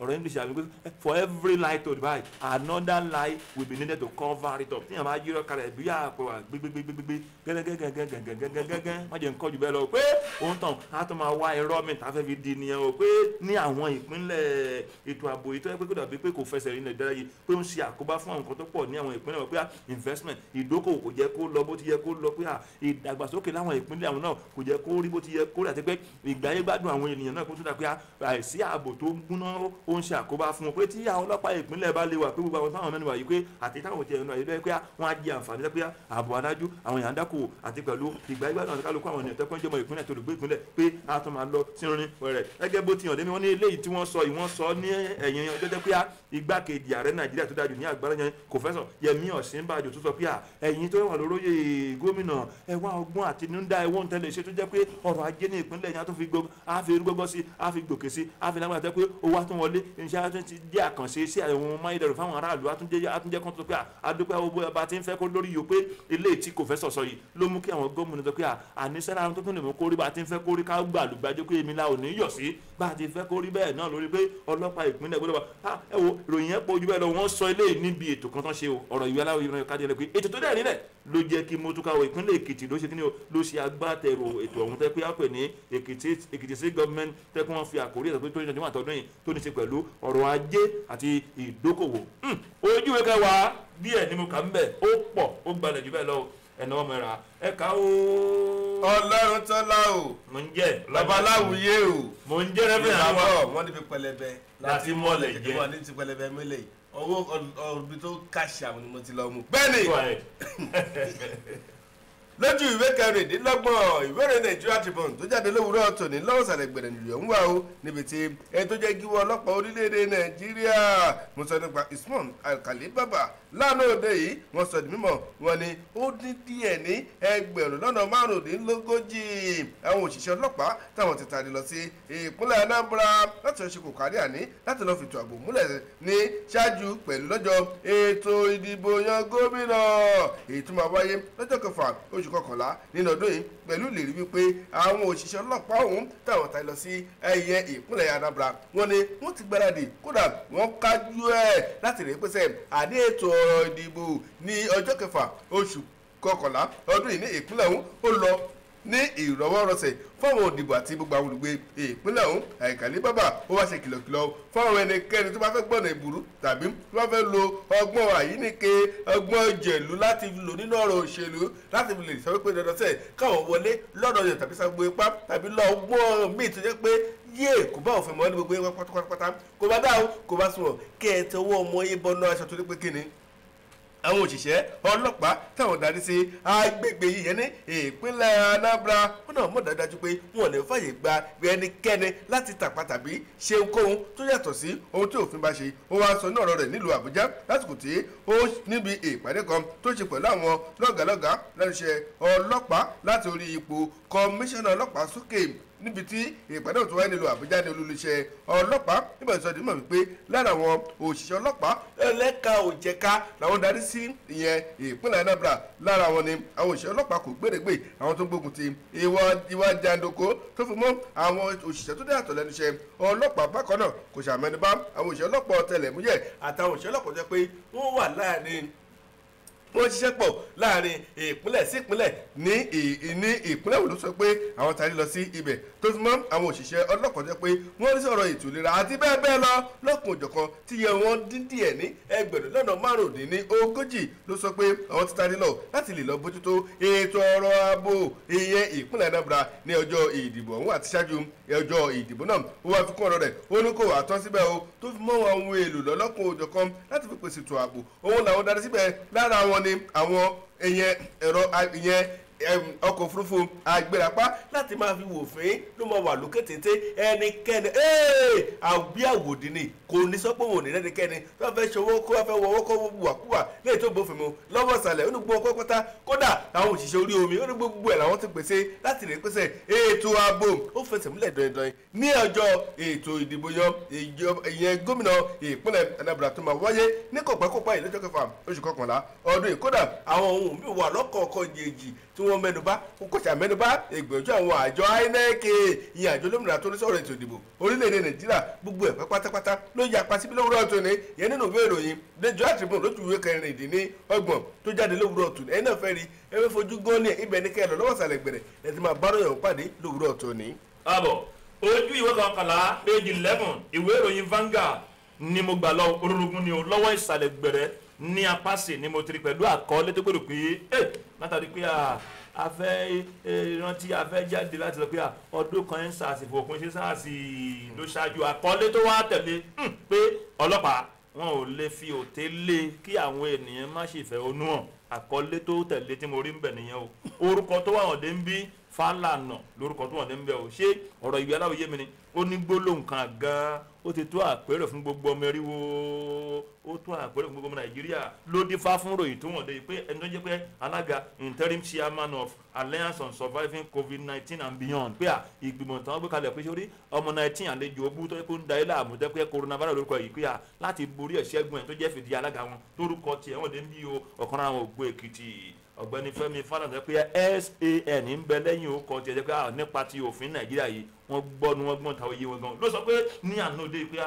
ọ̀rọ̀ English àmì pé for every lie told by another lie will be needed to cover it up tí yàrá máa yírọ kalẹ̀ bí àpò wa gbégbégbégbé gẹ́gẹ́gẹ́gẹ́gẹ́gẹ́gẹ́ má jẹ́ nǹkan jù bẹ́ẹ̀ lọ pé òun tàn á tún máa wá irọ́ mi tá a fẹ́ fi di nìyẹn o pé ní àwọn ìpínlẹ̀ ètò ààbò yìí tó yẹ pé kó dàbí pé kò fẹsẹ̀ rìn lẹ̀ dára yìí pé ó ń ṣe àkóbá fún àwọn nǹkan tó pọ̀ ní àwọn ìpínlẹ̀ wọn pé investment ìdókòwò kò jẹ́ kó lọ bó ti yẹ kó lọ pé ìdàgbàsókè láwọn ìpínlẹ̀ àwọn náà kò jẹ́ kó rí bó ti yẹ kó rí àti pé ìgbáyé gbádùn àwọn ènìyàn náà kó tún dà pé àìsí ààbò tó gúnná ó ń ṣe àkóbá fún wọn pé tí àwọn ọlọ́pàá ìpínlẹ̀ bá lè wà pé gbogbo àwọn táwọn mẹ́nu wà yìí pé àti táwọn tiẹ̀ náà yìí bẹ́ẹ̀ pé wọ́n á di àǹfààní pé ààbò adájú àwọn èèyàn dákòwò àti pẹ̀lú ìgbà ìgbàdàn àti kálukú àwọn ènìyàn tẹ́kọ́ jẹ́mọ ìpínlẹ̀ tó lè gbé ìpínlẹ̀ pé a tún máa lọ sí rin rẹ̀ gẹ́gẹ́ bó ti hàn dé mi wọ́n ní eléyìí tí wọ́n sọ yìí wọ́n sọ ní ẹ̀yìn ọjọ́ jẹ́ pé igbákejì ààrẹ Nàìjíríà tó dájú ní àgbára yẹn Kòfẹ́sọ̀ Yẹmí Ọ̀ṣínbàjò tó sọ pé ẹ̀yin tó wà lóróyè gómìnà ẹwà ọgbọ́n àti níńdá ẹwọ́n tẹ́lẹ̀ ṣe tó jẹ́ pé ọrọ̀ ajé ní ìpínlẹ̀ yẹn á tó fi gbogbo sí á fi gbòkè sí á fi lágbára tẹ́ pé owó á tún wọlé iṣẹ́ á tún ti jẹ́ àkànṣe sí àwọn máyédẹrù fáwọn aráàlú á tún jẹ́ kán tó pé àdúpẹ́ owó ọba tí ń fẹ́ kó lórí yìí pé eléyìí tí Kòfẹ́sọ̀ sọ yìí ló mú kí àwọn gómìnà tó pé àníṣẹ́ lára tó tún lè mú kórí bá ti ń fẹ́ kórí ká gbà lùgbàjọ pé èmi la ò ní yọ̀ sí bá a ti fẹ́ kórí bẹ́ẹ̀ náà lórí pé ọlọ́pàá ìpínlẹ̀ gbọ́dọ̀ wà ẹ wo ìròyìn yẹn pọ̀ ojú bẹ́ẹ̀ lọ wọ́n sọ eléyìí níbi ètò kan tán ṣe o ọ̀rọ̀ ìwé aláwọ̀ ìròyìn kájí ẹlẹ́pẹ́ ètò tó dẹ̀ nílẹ̀ ló jẹ́ kí mo tún káwọ́ ìpínlẹ̀ Èkìtì ló ṣe kí ni o ló ṣe agbátẹrù ètò ọ̀hún tẹ́ pé á pè ní Èkìtì State Government tẹ́ kí wọ́n fi àkórí ẹ̀sọ́ pé tó ní ṣe àtọ́dún yìí tó ní ṣe pẹ̀lú ọ̀rọ̀ ajé àti ìdókòwò ojú ìwé kẹwàá díẹ̀ ni mo kà ń bẹ̀ ó pọ̀ ó gbalẹ̀ jù bẹ́ẹ̀ lọ ẹ̀nà ọmọ ẹ̀rà ẹ̀ka o. Ọlọ́run tọ́lá o. mo ń jẹ́ babaláwùyé o. mo ń jẹ́ rẹ́fẹ̀ àwọn. wọ́n níbi pẹlẹbẹ. láti mọ̀lẹ̀ jẹ́. wọ́n ní ti pẹlẹbẹ mẹ́lẹ̀ owó ọ̀bí tó kàṣà ni mo ti lọ mú. bẹ́ẹ̀ni. lójú ìwé kẹrìndínlọ́gbọ̀n ìwé ìròyìn Nigeria Tribune tó jáde lówùúrọ̀ tòní lọ́wọ́ sàlẹ̀ gbẹ̀rẹ̀ nìyọ̀ ń wá o níbi tí ẹni tó jẹ́ gíwọ́ ọlọ́pàá orílẹ̀-èdè Nàìjíríà mo sọ nípa Usman Alkali Baba lánàá òde yìí wọ́n sọ di mímọ̀ wọ́n ní ó dín díẹ̀ ní ẹgbẹ̀rún lọ́nà márùndínlógójì àwọn òṣìṣẹ́ ọlọ́pàá táwọn ti tàdí lọ sí ìpínlẹ̀ Anambra láti ṣe kò kárí àní láti lọ́ọ́ fìtò ààbò múlẹ̀ ní ṣáájú pẹ̀lú lọ́jọ́ ètò ìdìbò yan gómìnà èyí tó máa wáyé lọ́jọ́ kẹfà oṣù kọkànlá nínú ọdún yìí pẹ̀lú ìlérí wípé àwọn òṣìṣẹ́ ọlọ́pàá ọ̀hún táwọn tàdí lọ sí ẹ̀yẹ ìpínlẹ̀ Anambra wọ́n ní wọ́n ti gbáradì kódà wọ́n kájú ẹ̀ láti rí pèsè àdé ètò ọ̀rọ̀ ìdìbò ní ọjọ́ kẹfà oṣù kọkànlá ọdún yìí ní ìpínlẹ̀ ọ̀hún ó lọ ní ìrọwọ́rọsẹ̀ fáwọn òdìbò àti gbogbo àwọn olùgbé ìpínlẹ̀ ọ̀hún Alkali Baba ó wá ṣe kìlọ̀kìlọ̀ fáwọn ẹnikẹ́ni tó bá fẹ́ gbọ́nà ìbúrú tàbí tó bá fẹ́ lo ọgbọ́n àyíníke ọgbọ́n jẹ̀lú láti lò nínú ọ̀rọ̀ òṣèlú láti lè sọ pé dandan sẹ́ẹ̀ káwọn wọlé lọ́dọ̀ yẹn tàbí sagbó ipá tàbí lọ ọgbọ́n míì tó jẹ́ pé yé kò bá òfin mọ́ ní gbogbo ẹgbẹ́ pátápátá kò bá dáhùn kò bá sunwọ̀n kí ẹ tọwọ́ ọmọ yín bọ́ná aṣọ tó ní pé kíni àwọn òṣìṣẹ́ ọlọ́pàá táwọn darí sí agbègbè yìí yẹn ní ìpínlẹ̀ Anambra wọn náà mọ̀ dájú pé wọn ò lè fàyè gba ẹnikẹ́ni láti tàpá tàbí ṣe ohunkóhun tó yàtọ̀ sí ohun tí òfin bá ṣe ó wá sọ ní ọ̀rọ̀ rẹ̀ nílùú Àbújá lásìkò tí ó níbi ìpàdé kan tó ṣe pẹ̀lú àwọn lọ́gàlọ́gà lẹ́nu iṣẹ́ ọlọ́pàá láti orí ipò kọmíṣánná ọlọ́pàá sókè níbi tí ìpàdé òtún wáyé nílùú Àbújá ní olùléṣẹ́ ọlọ́pàá nígbà tí wọ́n wípé lára àwọn òṣìṣẹ́ ọlọ́pàá ẹlẹ́ka òjẹ̀ka làwọn darí sí ìyẹn ìpínlẹ̀ Anambra lára wọn ni àwọn òṣìṣẹ́ ọlọ́pàá kò gbèrègbè àwọn tó gbógun ti ìwà jàǹdùkú tó fi mọ́ àwọn òṣìṣẹ́ tó dé àtọ̀ lẹ́nu iṣẹ́ ọlọ́pàá bákan náà kò ṣàmẹ́nubá àwọn òṣìṣẹ́ ọlọ́pàá ọ̀tẹlẹ̀múyẹ́ àtàwọn òṣìṣẹ́ ọlọ́pàá jẹ́ pé wọ́n wà láàrin wọ́n ṣiṣẹ́ pọ̀ láàrin ìpínlẹ̀ sí ìpínlẹ̀ ní ìpínlẹ̀ wo ló sọ pé àwọn tàbí lọ sí ibẹ̀ tó fi mọ́ àwọn òṣìṣẹ́ ọlọ́pàá jẹ́ pé wọ́n rí sọ̀rọ̀ ètò ìlera àti bẹ́ẹ̀ bẹ́ẹ̀ lọ lọ́kùn òjọ̀kan tí iye wọn dín díẹ̀ ní ẹgbẹ̀rún lọ́nà márùndínlógójì ló sọ pé àwọn ti tàbí lọ láti lè lọ bójútó ètò ọrọ̀ ààbò ìyẹn ìpínlẹ̀ Anambra ní ọjọ́ ìdìbò ọ̀hún àti ṣáájú ọjọ́ ìdìbò náà ó wá fi kún ọ̀rọ̀ rẹ̀ ó ní kò wá tán síbẹ̀ o tó fi mọ́ àwọn èlò lọ́lọ́kùn òjọ̀kan láti fi pèsè ètò ààbò òun làwọn darí síbẹ̀ lára wọn ni àwọn ìyẹn ẹ̀rọ ìyẹn ọkọ̀ òfurufú agbérapá láti máa fi wòfin ló máa wà lókè téńté ẹnikẹ́ni àbí àwòdì ni kò ní sọ pé òun ní ẹnikẹ́ni tó fẹ́ ṣòwò kó fẹ́ wọ́wọ́ kó wùwàkúwà lẹ́yìn tó bófin mu lọ́wọ́ ìsàlẹ̀ ó ní gbogbo ọkọ̀ pátá kódà àwọn òṣìṣẹ́ orí omi ó ní gbogbo ẹ̀ làwọn ti pèsè láti lè pèsè ètò ààbò ó fẹsẹ̀ múlẹ̀ dọ̀yìndọ̀yìn ní ọjọ́ ètò ìdìbò yan ìyẹn gómìnà ìpínlẹ̀ Anambra tó máa wáyé ní kọ̀pẹ́kọ̀pẹ́ yìí lọ́jọ́ kẹfà oṣù kọkànlá ọdún yìí kódà àwọn ohun mi wà lọ́kọ̀ọ̀kan jèjì tí wọ́n mẹ́nubà kò ṣàmẹ́nubà ìgbìyànjú àwọn àjọ INEC ìyẹn àjọ olómìnira tó ní sọ̀rọ̀ ètò ìdìbò orílẹ̀-èdè Nàìjíríà gbogbo ẹ̀ pátápátá ló yapa síbi lówùrọ̀ tó ní yẹn nínú ìwé ìròyìn Nigeria Tribune lójú ìwé kẹrìndínlọ́gbọ̀n tó jáde lówùrọ̀ tó ní ẹ̀yin náà fẹ́ rí ẹ fẹ́ fojú gan ní ibẹ̀ ní kẹlẹ̀ lọ́wọ́ sàlẹ̀ gbẹ̀rẹ̀ ẹ̀ ti máa bá ròyìn pàdé lówùrọ̀ tó ní. àbọ̀ ojú ìwé kọkànlá page 11 ìwé ìròyìn Vanguard ni mo gbà lọ orúkún ni o lọ́wọ́ ìsàlẹ̀ gbẹ̀rẹ̀ ní apáṣẹ ni mo ti rí pẹ̀lú àkọọ́lẹ̀ tó gbèrò pé látàrí pé a fẹ́ rántí a fẹ́ jáde láti lọ pé ọdún kan ń sàṣìfò òpin ṣe sáàsì ló ṣáájú àkọọ́lẹ̀ tó wá tẹ̀lé pé ọlọ́pàá wọn ò lè fi òté lé kí àwọn ènìyàn má ṣe fẹ́ onú hàn àkọọ́lẹ̀ tó tẹ̀lé tí mo rí ń bẹ̀ nìyẹn o orúkọ tó wà hàn dé ń bí Fálànà lórúkọ tó wà dé ń bẹ̀ o ṣé ọ̀rọ̀ ìwé aláwòye mi ni ó ní gbólóhùn kan gan ó ti tó àpérò fún gbogbo ọmọ eriwo ó tó àpérò fún gbogbo ọmọ Nàìjíríà ló dífá fún ròyìn tó wọ̀n dé pé ẹni tó jẹ́ pé alága interim chairman of Alliance on Surviving COVID-19 and Beyond pé ìgbìmọ̀ tán gbé kalẹ̀ pé sórí ọmọ 19 àlejò ogún tó yẹ kó ń da ilé àmúdẹ́ pé coronavirus lórúkọ yìí pé láti borí ẹ̀ṣẹ́gun ẹ̀ tó jẹ́ fìdí alága wọn lórúkọ tiẹ̀ wọ́n dé ń bí o ọ̀kan náà wọn ò gbó Èkìtì ọ̀gbẹ́ni Fẹ́mi Fálànà pé SAN ń bẹ lẹ́yìn orúkọ tiẹ̀ jẹ́ pé nípa ti òfin Nàìjíríà yìí wọ́n gbọ́ ni wọ́n gbọ́n ta oyè wọn gan ló sọ pé ní àná òde pé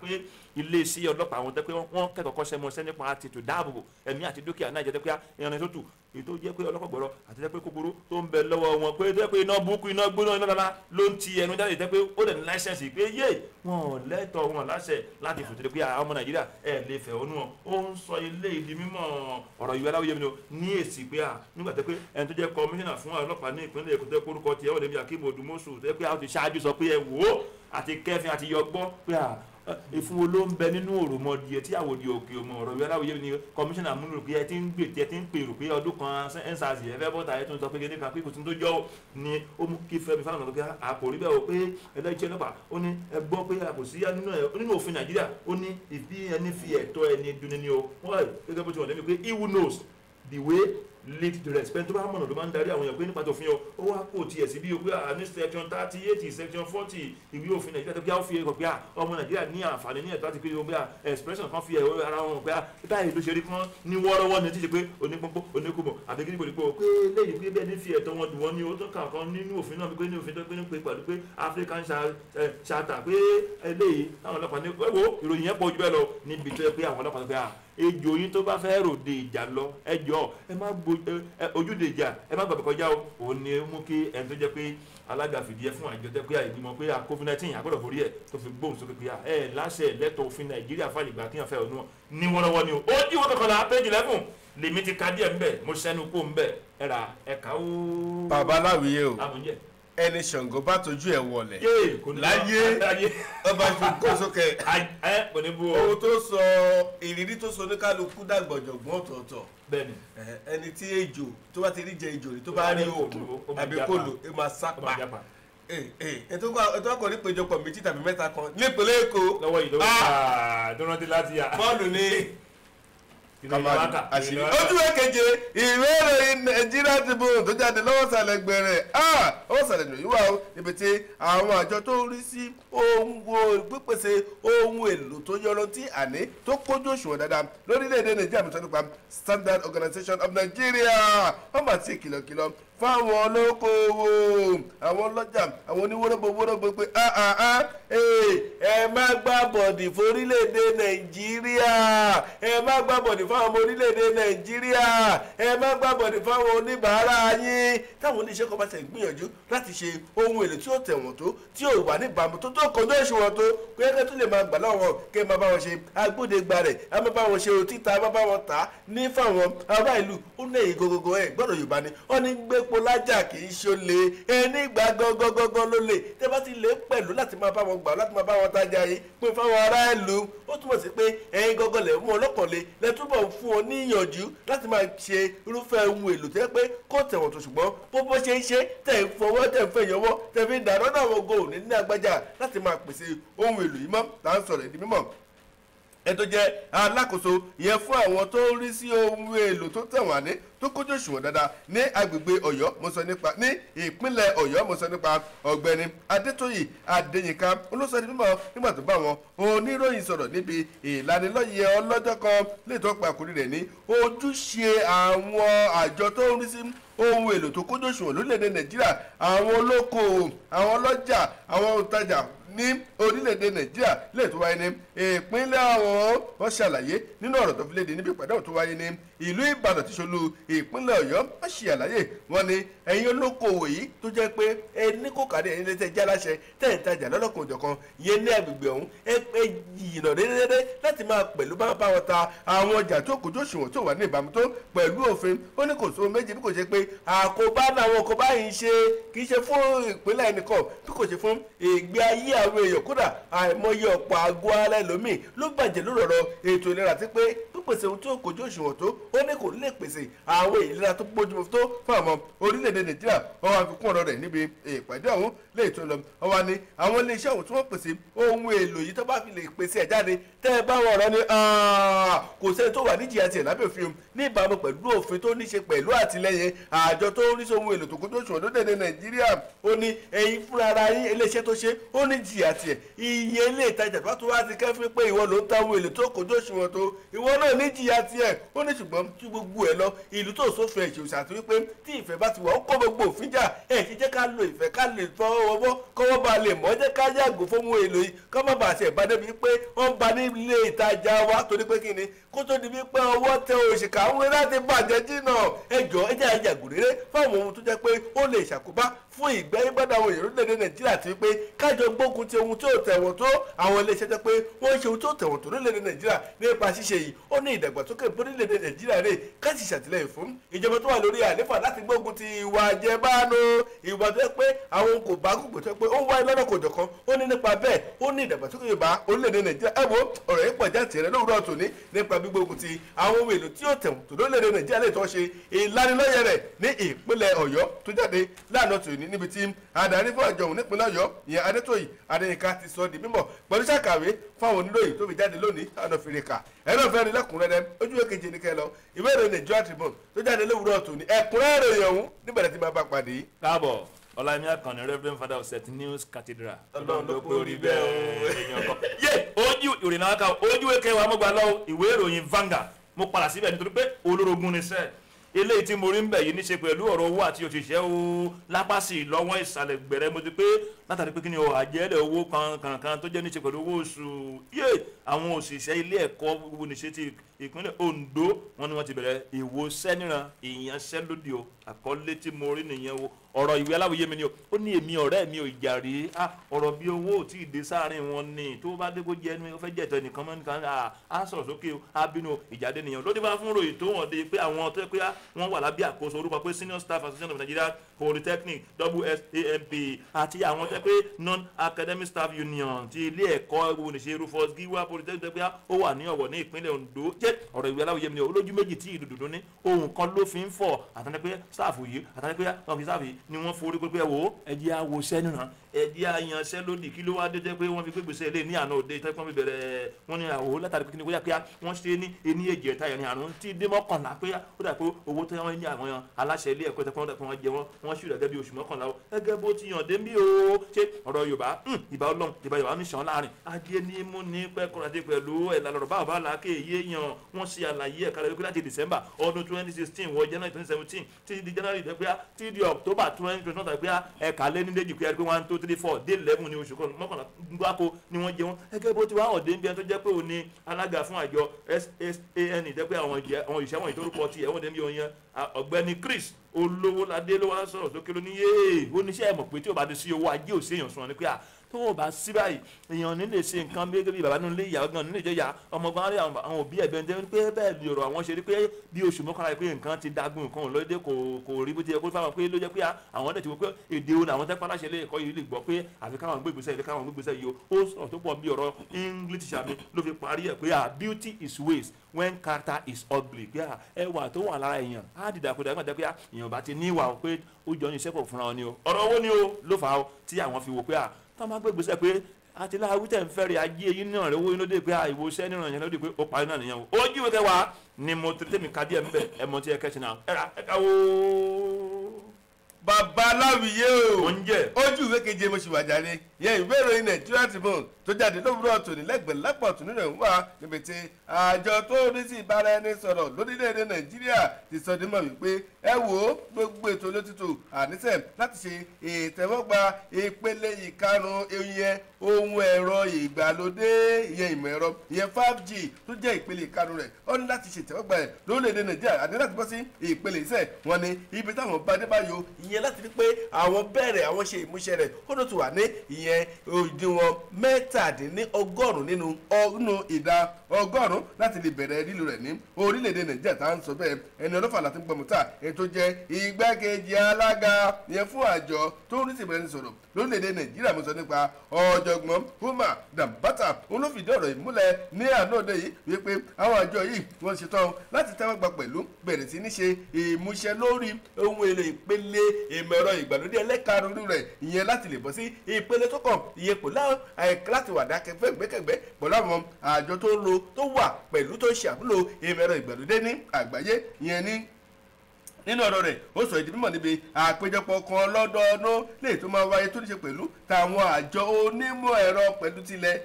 pé iléeṣẹ́ ọlọ́pàá àwọn tẹ́ pé wọ́n kẹ́kọ̀ọ́ kọ́ṣẹ́ mọṣẹ́ nípa àti ètò dáàbòbò ẹ̀mí àti dúkìá náà jẹ́ pé irin tó tù èyí tó jẹ́ pé ọlọ́pàá gbọ́rọ̀ àti jẹ́ pé kòkòrò tó ń bẹ lọ́wọ́ wọn pé jẹ́ pé iná burúkú iná gbóná iná dáná ló ń ti ẹnu jáde jẹ́ pé ó dẹ̀ ní láísẹ̀nsì pé yé wọn ò lẹ́tọ̀ọ́ wọn láṣẹ láti fòtò pé àwọn ọmọ Nàìjíríà ẹ̀ lè fẹ̀ ọ́nú wọn ó ń sọ ilé ìdí mímọ́ ọ̀rọ̀ ìwé aláwọ̀ yẹmi ní èsì pé nígbà tẹ́ pé ẹni tó jẹ́ kọmíṣánná fún ọlọ́pàá ní ìpínlẹ̀ Èkó tẹ́ kórúkọ tiẹ̀ ó lè bí Akeem Odumosu tẹ́ pé àwọn ti ṣáájú sọ pé ẹ wò ó àti kẹfìn àti yọgbọ́ pé ìfún wo ló ń bẹ nínú òròmọdìẹ tí àwòdì òkè ọmọ ọ̀rọ̀ ìwé aláwòye ni kọmíṣánná múlò pé ẹ ti ń pèrò pé ọdún kan ensars ẹ fẹ́ bọ́ta ẹ tún sọ pé kíní kan pé kò tún tó jọ ni ó mú kí Fẹ́mi Fálànà lọ pé àpò rí bẹ́ẹ̀ o pé ẹlẹ́jẹ̀ ọlọ́pàá ó ní ẹ gbọ́ pé àpò sí nínú òfin Nàìjíríà ó ní ìbí ẹni fi ẹ̀tọ́ ẹni dunni ni o wọ́n gẹ́gẹ́ bó ti wọ̀n lẹ́mi pé he who knows the way lead the rest pẹ́ẹ́n tó bá mọ̀nà ló máa ń darí àwọn èèyàn pé nípa tòfin ó wá kó tiẹ̀ sí bí o pé ní section 38 section 40 ìwé òfin Nàìjíríà tó bí a fi ẹ̀kọ́ pé ọmọ Nàìjíríà ní àǹfààní ní ẹ̀tọ́ àti pé o pé expression kan fi ara wọn pé báyìí ló ṣe rí kán ní wọ́ọ́rọ́wọ́ ni tí ṣe pé onípọ́npọ́ oníkùmọ̀ àbí kí níbo pé léyìí pé bẹ́ẹ̀ ní fi ẹ̀tọ́ wọn dùn wọ́n ní o tó kàn kan nínú òfin náà pé ní òfin tó pé ní pẹ̀lú pé African Charter pé eléyìí táwọn ọlọ́pàá ní wo ìròyìn yẹn pọ̀ jù bẹ́ẹ̀ lọ níbi tó yẹ pé àwọn ọlọ́pàá tó pé ejò yín tó bá fẹ́ ròde ìjà lọ ẹjọ́ ẹ má ojúde ìjà ẹ má gbàgbé kọjá o òun ni mú kí ẹni tó jẹ́ pé alága fìdí ẹ fún àjọ tẹ pé àìgbìmọ̀ pé COVID-19 àgbọ̀dọ̀ forí ẹ̀ tó fi gbóhùn sókè pé ẹ láṣẹ lẹ́tọ̀ òfin Nàìjíríà fàlìgbà kí wọ́n fẹ́ ọdún ní wọ́nrọ́wọ́ ni o ó jí wọ́n kọ̀ọ̀kan péjì lẹ́fùn lèmi ti ka díẹ̀ ńbẹ̀ mo sẹ́nu kó ńbẹ̀ ẹ ra ẹ̀ka ó. bàbá aláwìyé o àmúyẹ ẹni Ṣàngó bá tójú ẹ wọlẹ̀ láyé ọba ìṣòkò sókè ohun tó sọ ìrírí tó sọ ní kálukú dàgbọ̀jọ̀gbọ́n ọ̀tọ̀ọ̀tọ̀ bẹ́ẹ̀ni ẹni tí ejò tó bá ti rí jẹ ejò rí tó bá rí òkú àbí kòlò ẹ máa sápa ètò ọkọ̀ ní péjọpọ̀ méjì tàbí mẹ́ta kan nípínlẹ̀ Èkó lọ́wọ́ yìí lọ́wọ́ dúnrọ́dé láti yà bọ́ọ̀lù ní ojú ẹ̀kẹ́jẹ ìwé ìròyìn Nigeria Tribune tó jáde lọ́wọ́ sàlẹ̀ gbẹ̀rẹ̀ ó sàlẹ̀ nìyí wà ó níbi tí àwọn àjọ tó ń rí sí pípèsè ohun èlò tó yọrantí àní tó kójú òṣùwọ̀n dáadáa lórílẹ̀‐èdè Nàìjíríà mìíràn nípa Standard Organization of Nigeria wọ́n bá ti kìlọ̀kìlọ̀ fáwọn olókoòwò àwọn ọlọ́jà àwọn oníwórógbó pé ẹ má gbá bọ̀dì fórílẹ̀‐èdè Nàìjíríà ẹ má gbá bọ̀dì fáwọn ọmọ orílẹ̀‐èdè Nàìjíríà ẹ má gbá bọ̀dì fáwọn oníbàárà yín táwọn oníṣẹ́ kan bá ṣe gbìyànjú láti ṣe ohun èlò tí ó tẹ̀wọ̀n tó tí ò wà níbàámu tó kọjú òṣùwọ̀n tó kẹ́kẹ́ tó lè máa gbà láwọn kẹ́ máa bá wọn ṣe agbódegba rẹ̀ á máa bá wọn ṣe òtítà á máa bá wọn tà á ní fáwọn ará ìlú ó ní èyí gogogo ẹ̀ gbọ́dọ̀ Yorùbá ni ó ní gbépo lájà kì í ṣolè ẹni gbà gangan ló lè tẹ́ bá ti lè pẹ̀lú láti máa bá wọn gbà láti máa bá wọn tajà yìí pé fáwọn ará ìlú ó túmọ̀ sí pé ẹ̀yin gangan lẹ̀ mú ọlọ́kànlé lẹ́túbọ̀ fún ọ ní ìyànjú láti máa ṣe irúfẹ́ ohun èlò tẹ́ pé kó tẹ̀wọ̀n tó ṣùgbọ́n bó ṣe ń ṣe tẹ̀ ń fọwọ́ tẹ̀ ń fẹ́ yọwọ́ tẹ̀ fi dànù náà wọ́n go ní agbájá láti máa pèsè ohun èlò yìí mọ́ là ń sọ̀rọ̀ ìdí mímọ́ ẹ tó jẹ́ alákòóso yẹn fún àwọn tó ń rí sí ohun èlò tó tẹ̀wọ̀n àní tó kójú òṣùwọ̀n dáadáa ní agbègbè Ọ̀yọ́ mo sọ nípa ní ìpínlẹ̀ Ọ̀yọ́ mo sọ nípa ọ̀gbẹ́ni Adétóyè Adéyínká olóṣèlú mímọ́ nígbà tó bá wọn oníròyìn sọ̀rọ̀ níbi ìlanilọ́yẹ̀ ọlọ́jọ́ kan lè tó pa àkórí rẹ̀ ní ojúṣe àwọn àjọ tó ń rí sí ohun èlò tó kójú òṣùwọ̀n lórílẹ̀‐èdè Nàìjíríà àwọn olókoòwò àwọn ọlọ́jà àwọn òǹtajà ní orílẹ̀-èdè Nàìjíríà lè tó wáyé ní ìpínlẹ̀ ọ̀hún wọ́n ṣàlàyé nínú ọ̀rọ̀ tó fi léde níbi ìpàdé tó wáyé ní ìlú Ìbàdàn tí ṣolú ìpínlẹ̀ Ọ̀yọ́ wọ́n ṣe àlàyé wọn ni ẹ̀yin olókoòwò yìí tó jẹ́ pé ẹni kò kárí ẹ̀yin lẹ́tẹ̀ jẹ́ aláṣẹ tẹ̀ ń tajà lọ́lọ́kan òjọ̀kan yẹn ní agbègbè ọ̀hún ẹ yìnà déédéé láti máa pẹ̀lú bá wọn ta àwọn ọjà tó kójú òṣùwọ̀n tó wà ní ìbámu tó pẹ̀lú òfin ó ní kò sóhun méjì bí kò ṣe pé àkóbá làwọn kò bá yìí ṣe kì í ṣe fún ìpínlẹ̀ ẹnìkan bí kò ṣe fún ìgbé ayé àwọn èèyàn kódà àìmọye ọ̀pọ̀ àgọ́ ara ẹlòmíì ló bàjẹ́ lórí ọ̀rọ̀ ètò ìlera àti pé pípèsè ohun tó kójú òṣùwọ̀n tó ó ní kò lè pèsè àwọn ìlera tó bójúmu tó fún àwọn orílẹ̀-èdè Nàìjíríà wọ́n wá fi kún ọ̀rọ̀ rẹ̀ níbi ìpàdé ọ̀hún lè tó lọ wọ́n wá ní àwọn iléeṣẹ́ ọ̀hún tí wọ́n pèsè ohun èlò yìí tó bá fi lè pèsè ẹ̀ jáde tẹ́ ẹ bá wọn ọ̀rọ̀ ni kò sẹ́ni tó wà níjìyà tiẹ̀ lábẹ́ òfin ní ìbámu pẹ̀lú òfin tó ní ṣe pẹ̀lú àtìlẹyìn àjọ tó ń rí sí ohun èlò tó kójú òṣùwọ̀n lórílẹ̀-èdè Nàìjíríà ó ní ẹ̀yin fúnra ara yín iléeṣẹ́ tó ṣe ó ní jìyà tiẹ̀ iye ilé ìtajà bá tó wá ti kẹ́fín pé ìwọ ló ń ta ohun èlò tó kójú òṣùwọ̀n tó ìwọ náà ní jìyà tiẹ̀ ó ní ṣùgbọ́n tí gbogbo ẹ̀ lọ ìlú tó sófin ẹ̀ṣẹ̀ òṣàtúwí pé tí ìfẹ́ bá ti wà ó kó gbogbo òfin jà ẹ̀ ṣe jẹ́ ká lo ìfẹ́ ká lè tọ́ ọwọ́ kọ́wọ́ bá lè mọ́ jẹ́ ká yàgò fún ohun èlò yìí kọ́ má bàa ṣe ìbádẹ́ bíi pé wọ́n ń ba ní ilé ìtajà wa torí pé kí ni kó tó di bíi pé ọwọ́ tẹ òṣìkà ń wé láti bàjẹ́ jìnnà ẹjọ́ ẹjẹ́ àjàgò rere fáwọn ohun tó jẹ́ pé ó lè ṣàkóbá fún ìgbẹ́yìnbọ́dà àwọn èèyàn orílẹ̀-èdè nàìjíríà ti pé kájọ gbógun ti ohun tí ó tẹ̀wọ̀n tó àwọn iléeṣẹ́ jẹ́ pé wọ́n ń ṣe ohun tí ó tẹ̀wọ̀n tó orílẹ̀-èdè nàìjíríà nípa ṣíṣe yìí ó ní ìdàgbàsókè orílẹ̀-èdè nàìjíríà rè káàsì ṣàtìlẹ́yìn fún ìjọba tó wà lórí àléfà láti gbógun ti ìwà àjẹbánu ìwà tó yẹ pé àwọn kò bá gbogbo tó yẹ pé ó ń wáyé lọ́nà kòjọ̀ kan ó ní nípa bẹ́ẹ̀ ó ní ìdàgbàsókè yorùbá orílẹ̀-èdè nàìjíríà ẹ wo ọ̀rọ̀ yìí pọ̀ jáde rẹ̀ lówùrọ̀ tòní nípa gbígbógun ti àwọn ohun èlò tí ó tẹ̀wọ̀n tó orílẹ̀-èdè nàìjíríà lè tọ́ ṣe ìlanilọ́yẹ̀ rẹ̀ ní ìpínlẹ̀ ọ̀yọ́ tó jáde láàánú tòní níbi tí adarí fún àjọ òun nípínlẹ̀ ọ̀yọ́ ìyẹn adétòyì adéyínká ti sọ di mímọ̀ pẹ̀lú ṣàkàwé fáwọn oníròyìn tó fi jáde lónìí àná fèrèkà ẹ̀rọ fẹ́ẹ́ rí lẹ́kùnrẹ́rẹ́ ojú ìwé keje ní kẹ́ lọ ìwé ìròyìn Nigeria Tribune tó jáde lówùrọ̀ tòní ẹ̀kúnrẹ́rẹ́ ìròyìn ọ̀hún níbẹ̀rẹ̀ tí máa bá pàdé. káàbọ̀ ọláyẹmí àkànní reverend father of st news cathedral ọlọ́run ló pé orí bẹ́ẹ̀ èèyàn kan yé ojú ìrìnà aka ojú kẹwàá mo gbà lọ ìwé ìròyìn Vanguard mo padà síbẹ̀ nítorí pé olórogún ni sẹ́ẹ̀ eléyìí tí mo rí ń bẹ̀ yìí ní ṣe pẹ̀lú ọ̀rọ̀ owó àti òṣìṣẹ́ o lápásì lọ́wọ́ ìsàlẹ̀ gbẹ̀rẹ̀ mo ti pé látàrí pé kí ni o àjẹ́lẹ̀ owó kankan tó jẹ́ ní ṣe pẹ̀lú owó oṣù yé àwọn òṣìṣẹ́ ilé ẹ̀kọ́ gbogbo níṣẹ́ ti ìpínlẹ̀ Ondo wọn ni wọ́n ti bẹ̀rẹ̀ ìwòsẹ́ níran ìyanṣẹ́lódì o àkọlé tí mo rí nìyẹn o ọ̀rọ̀ ìwé aláwòye mi ni o ó ní èmi ọ̀rẹ́ mi ò ìjà rí ọ̀rọ̀ bí owó ò tí ì dé sáàrin wọn ni tó bá dé kó jẹ́ ẹnu ó fẹ́ jẹ́ ẹ̀tọ́ nìkan mọ́ nìkan á sọ̀rọ̀ sókè o á bínú ìjáde nìyẹn lóde bá fún ròyìn tó wọ̀n de pé àwọn tó yẹ pé wọ́n wà lábẹ́ àkóso orúkọ pé Senior Staff Association of Nigeria Polytechnic WSAMP àti àwọn tó yẹ pé Non-Academic Staff Union ti ilé ẹ̀kọ́ oníṣẹ́ Rufus Giwa Polytechnic pé ó wà ní Ọ̀wọ̀ ní ìpínlẹ̀ Ondo jẹ́ ọ̀rọ̀ ìwé aláwòye mi ni olójú méjì tí ìdùdù ní ohun kan ló fi ń fọ̀ àtàní pé staff yìí àtàní pé ọ̀gbìn staff yìí ni wọ́n forí pé wo ẹ̀jẹ̀ àwòṣẹ́ nìran ẹ̀jẹ̀ àyànṣẹ́ lódì kí ló wá dé jẹ́ pé wọ́n fi gbégbèsè ilé ní àná òde tẹ́kọ́ mi bẹ̀rẹ̀ wọ́n ní àwò látàrí pé kí ni wọ́n yà pé wọ́n ṣe ní ení èjì ẹ̀ta ẹ̀rin àrùn tí dé mọ́kànlá pé ó dà pé owó tó wọ́n ní àwọn aláṣẹ ilé ẹ̀kọ́ tẹ́kọ́ wọ́n jẹ wọ́n ṣì rẹ̀ gẹ́gẹ́ bí oṣù mọ́kànlá o gẹ́gẹ́ bó ti yàn dé bí o ṣe ọ̀rọ̀ Yorùbá ìbá Ọlọ́run ìbá Yorùbá ní sàn láàrin adé ní mú ní pẹ́kọ́radé pẹ̀lú ẹ̀ lálọ́rọ̀ báwo bá làákè yé yan wọ́n ṣe àlàyé ẹ̀ka lẹ́gbẹ́ láti December ọdún 2016 wọ January 2017 tí di January dẹ́gbẹ́ tí di October 2021 dẹ́gbẹ́ ẹ̀ka lé ní déjì pé 1 2 3 4 dé 11 ní oṣù mọ́kànlá gbáko ni wọ́n jẹ wọ́n gẹ́gẹ́ bó ti wá ọ̀dẹ́ níbi ẹni tó jẹ́ pé òun ni alága fún àjọ SSAN dẹ́gbẹ́ àwọn ìṣẹ́ wọ̀nyí tó rúkọ tiẹ̀ wọ́n dẹ́ bí oyin ọ̀gbẹ́ni Chris Olówóládé ló wá sọ̀rọ̀ sókè lóní yéé oníṣẹ́ ẹ̀mọ̀ pé tí ò bá ti sí owó ajé òsì èèyàn sùn ni pé tó o bá sí báyìí èèyàn nílé ṣe nǹkan bí gẹ́gẹ́ bí bàbá nínú ilé ìyàwó gan nílé ìjẹ́ ìyá ọmọgbọ́n rí àwọn òbí ẹ̀gbẹ́ ń pé bẹ́ẹ̀ ni ọ̀rọ̀ àwọn ṣe rí pé bí oṣù mọ́kànlá pé nǹkan ti dágún nǹkan lóde kò rí bó ti yẹ kó fáwọn pé ló jẹ́ pé àwọn dẹ̀ ti wọ́n pé èdè òun àwọn tẹ́pá láṣẹ ilé ẹ̀kọ́ yìí lè gbọ́ pé àfi káwọn gbégbèsè ilé káwọn gbégbèsè yìí ó sọ̀rọ̀ tó pọ̀ bí ọ̀rọ̀ English sàmì ló fi parí ẹ̀ pé beauty is waste when character is ugly pé ẹwà tó wà lára èèyàn á dìdàkudà nígbà pé èèyàn bá ti ní ìwà pé ó jọ ní iṣẹ́ pọ̀ fúnra wọn ni o ọ̀rọ̀ owó ni o ló fà á tí àwọn fi wò pé tó máa gbégbèsè pé àti láàrú tẹ̀ ń fẹ́rẹ̀ ajé yín náà rẹ̀ owó inú dé pé ìwòsàn nínú yẹn lóde pé ó parí náà nìyẹn o ojú ìwé kẹwàá ni mo tètè mi ka díẹ̀ ń bẹ̀ ẹ̀ mọ̀ tí ẹ kẹ́ ṣe náà ẹ̀ka wo. babaláwiye o oúnjẹ ojú ìwé keje mo ṣì wà jáde yẹn ìwé ìròyìn Nigeria Tribune tó jáde lówùúrọ̀ tòní lẹ́gbẹ̀ẹ́ lápọ̀ tún nínú ẹ̀ ń wá níbi tí àjọ tó rí sí ìbáraẹnisọ̀rọ̀ lórílẹ̀‐èdè Nàìjíríà ti sọ dé mọ̀ wípé ẹ wò ó gbogbo ètò olótìtò àníṣe láti ṣe ìtẹ́wọ́gba ìpele ìkarùn-ún ìyẹn ohun ẹ̀rọ ìgbàlódé ìyẹn ìmọ̀ ẹ̀rọ ìyẹn 5G tó jẹ́ ìpele ìkarùn-ún rẹ̀ ó ní láti ṣètẹ́wọ́gba ẹ̀ lórílẹ̀‐èdè Nàìjíríà àti láti bọ́ sí ìpele iṣẹ́ wọn ni ibi táwọn bá dé báyò ìyẹn láti rí pé àwọn bẹ̀rẹ̀ àwọn ṣe ìmúṣẹ rẹ̀ ó ló ti wà ní ìyẹn òdiwọ̀n mẹ́tàdínlọ́gọ́rùn-ún nínú ìdá ọgọ́rùn-ún láti lè bẹ̀rẹ̀ lílo rẹ̀ ní orílẹ̀-èdè Nàìjíríà tá à ń sọ bẹ́ẹ̀ ẹni ọlọ́fà láti gbọmọta ètò jẹ́ igbákejì alága yẹn fún àjọ tó ń rí sí ìbẹ̀rẹ̀ sọ̀rọ̀ lórílẹ̀-èdè Nàìjíríà mo sọ nípa ọ̀jọ̀gbọ́n Umar Dambata olófìdí ọ̀rọ̀ ìmúlẹ̀ ní àná òde yìí wípé àwọn àjọ yìí wọ́n ṣetán láti tẹ́wọ́gbà pẹ̀lú bẹ̀rẹ̀ sí ní ṣe ìmúṣẹ lórí ohun èlò ìpele ìmọ̀ ẹ̀rọ ìgbàlódé ẹlẹ́karùn-ún rẹ̀ ìyẹn láti lè bọ́ sí ìpele tó kàn ìyẹn kò láti wà dákẹ́fẹ́ gbẹ́kẹ̀gbẹ́ pẹ̀lú àwọn àjọ tó wà pẹ̀lú tó ṣe àmúlò ìmọ̀ ẹ̀rọ ìgbàlódé ní àgbáyé ìyẹn ní nínú ọ̀rọ̀ rẹ̀ ó sọ ìdí mímọ̀ níbi àpéjọpọ̀ kan lọ́dọọdún lè tó máa wáyé tó ní ṣe pẹ̀lú táwọn àjọ onímọ̀ ẹ̀rọ pẹ̀lú tilẹ̀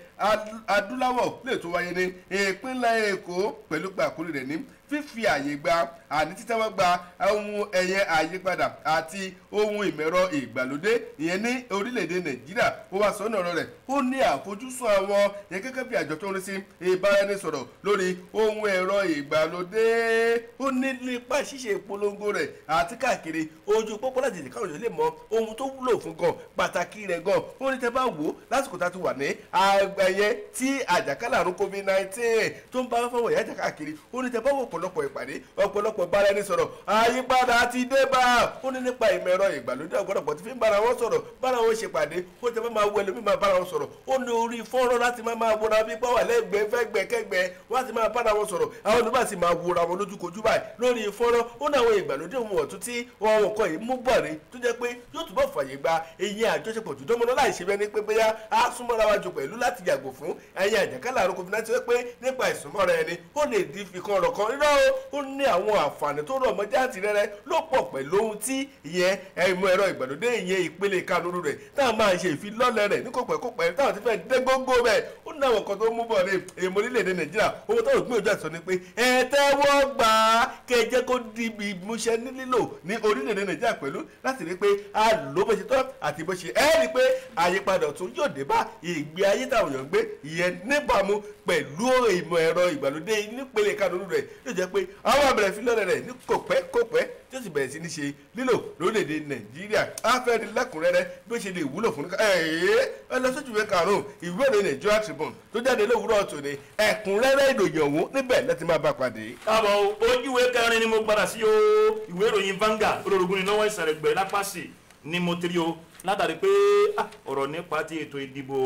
adúláwọ̀ lè tó wáyé ní ìpínlẹ̀ Èkó pẹ̀lú pé àkórí rẹ̀ ní fífi àyè gba àní títẹ́wọ́ gba ohun ẹ̀yẹ àyípadà àti ohun ìmẹ̀rọ ìgbàlódé ìyẹn ní orílẹ̀-èdè nàìjíríà ó wá sọ́nà ọ̀rọ̀ rẹ̀ ó ní àfojúsùn àwọn yẹn gẹ́gẹ́ bí àjọ tó ń rí sí ìbáraẹnisọ̀rọ̀ lórí ohun ẹ̀rọ ìgbàlódé ó ní nípa ṣíṣe ìpolongo rẹ̀ àti káàkiri ojú pópó láti lè káwọn èèyàn lè mọ ohun tó wúlò fún gan pàtàkì rẹ̀ gan ó ní tẹ́ bá wò ó lásìkò tá a ti wà ní àgbẹ̀yẹ tí àjàkálẹ̀ àrùn covid-19 tó ń bá fọwọ́ ìyá àjàkáàkiri ó ní tẹ́ bá wò ọ̀pọ̀lọpọ̀ ìpàdé ọ̀pọ̀lọpọ̀ bára ẹni sọ̀rọ̀ àyípadà ti dé bá ó ní nípa ìmọ̀ ẹ̀rọ ìgbàlódé ọ̀pọ̀lọpọ̀ tí fi ń bára wọn sọ̀rọ̀ bára wọn ṣe pàdé ó tẹ́ bá máa wọ ẹlòmíì máa bára wọn sọ̀rọ̀ ó ní orí fọ́nrán láti máa wọra bí pọ́wà lẹ́gbẹ̀ẹ́ fẹ́gbẹ̀kẹ́gbẹ̀ wọ́n ti máa bára wọn sọ̀rọ̀ àwọn oníbà sì máa wọra wọn lójúkojú báyìí lórí fọ́nrán ó ní àwọn ìgbàlódé ohun ọ̀tún tí wọn kọ yìí mú bọ̀ rí tó jẹ́ pé yóò túbọ̀ fàyè gba eyín àjọṣepọ̀ jù dánmọ́ná láì ṣe bẹ́ẹ̀ ni pé bóyá á súnmọ́ra wa jù pẹ̀lú láti yàgò fún ẹ̀yìn àjàkálẹ̀ àrùn covid-19 wẹ́ pé nípa ìsúnmọ́ra ẹni ó lè di fìkan ọ̀rọ̀ kan rírọ́ ó ní àwọn àǹfààní tó rọ̀ mọ́jà àti rẹ́rẹ́ ló pọ̀ pẹ̀lú ohun tí ìyẹn ìmọ̀ ẹ̀rọ ìgbàlódé ìyẹn ìpele kanúrú rẹ̀ táwọn máa ṣe ìfilọ́lẹ̀ rẹ̀ ní kòpẹ́kòpẹ́ táwọn ti fẹ́ dé gógó bẹ́ẹ̀ ó ní àwọn kan tó mú bọ̀ ní èèmọ̀ orílẹ̀-èdè nàìjíríà owó táwọn gbìyànjú àti sọ ni pé ẹ tẹ́wọ́ gbà á kẹjẹ́ kó di ìmúṣẹ ní lílò ní orílẹ̀-èdè nàìjíríà pẹ̀lú láti rí pé a lò bó ṣe tọ́ àti bó ṣe ẹ́ rí pé àyípadà ọ̀tún yóò dé bá ìgbé ayé táwọn èèyàn gbé ìyẹn níbàámu pẹ̀lú ìmọ̀ ẹ̀rọ ìgbàlódé nípele kanúrú rẹ̀ yóò jẹ́ pé àwọn àbẹ̀rẹ̀ filọ́lẹ̀ rẹ̀ ní kòpẹ́kòpẹ́ tí ó sì bẹ̀rẹ̀ sí ní ṣe lílò lórílẹ̀‐èdè nàìjíríà afẹ́ni lẹ́kùnrẹ́rẹ́ bí ó ṣe lè wúlò fún ẹ lọ sójú ìwé karùn-ún ìwé ìròyìn Nigeria Tribune tó jáde lówùúrọ̀ tòní ẹ̀kúnrẹ́rẹ́ ìròyìn ọ̀hún níbẹ̀ lẹ́tí máa bá pàdé. káàbọ̀ ojúwe kẹrin ni mo padà sí o ìwé ìròyìn Vanguard olórogún ni lọ́wọ́ ìsàrẹ̀gbẹ̀ lápásì ni mo ti rí o látàrí pé ọ̀rọ̀ nípa ti ètò ìdìbò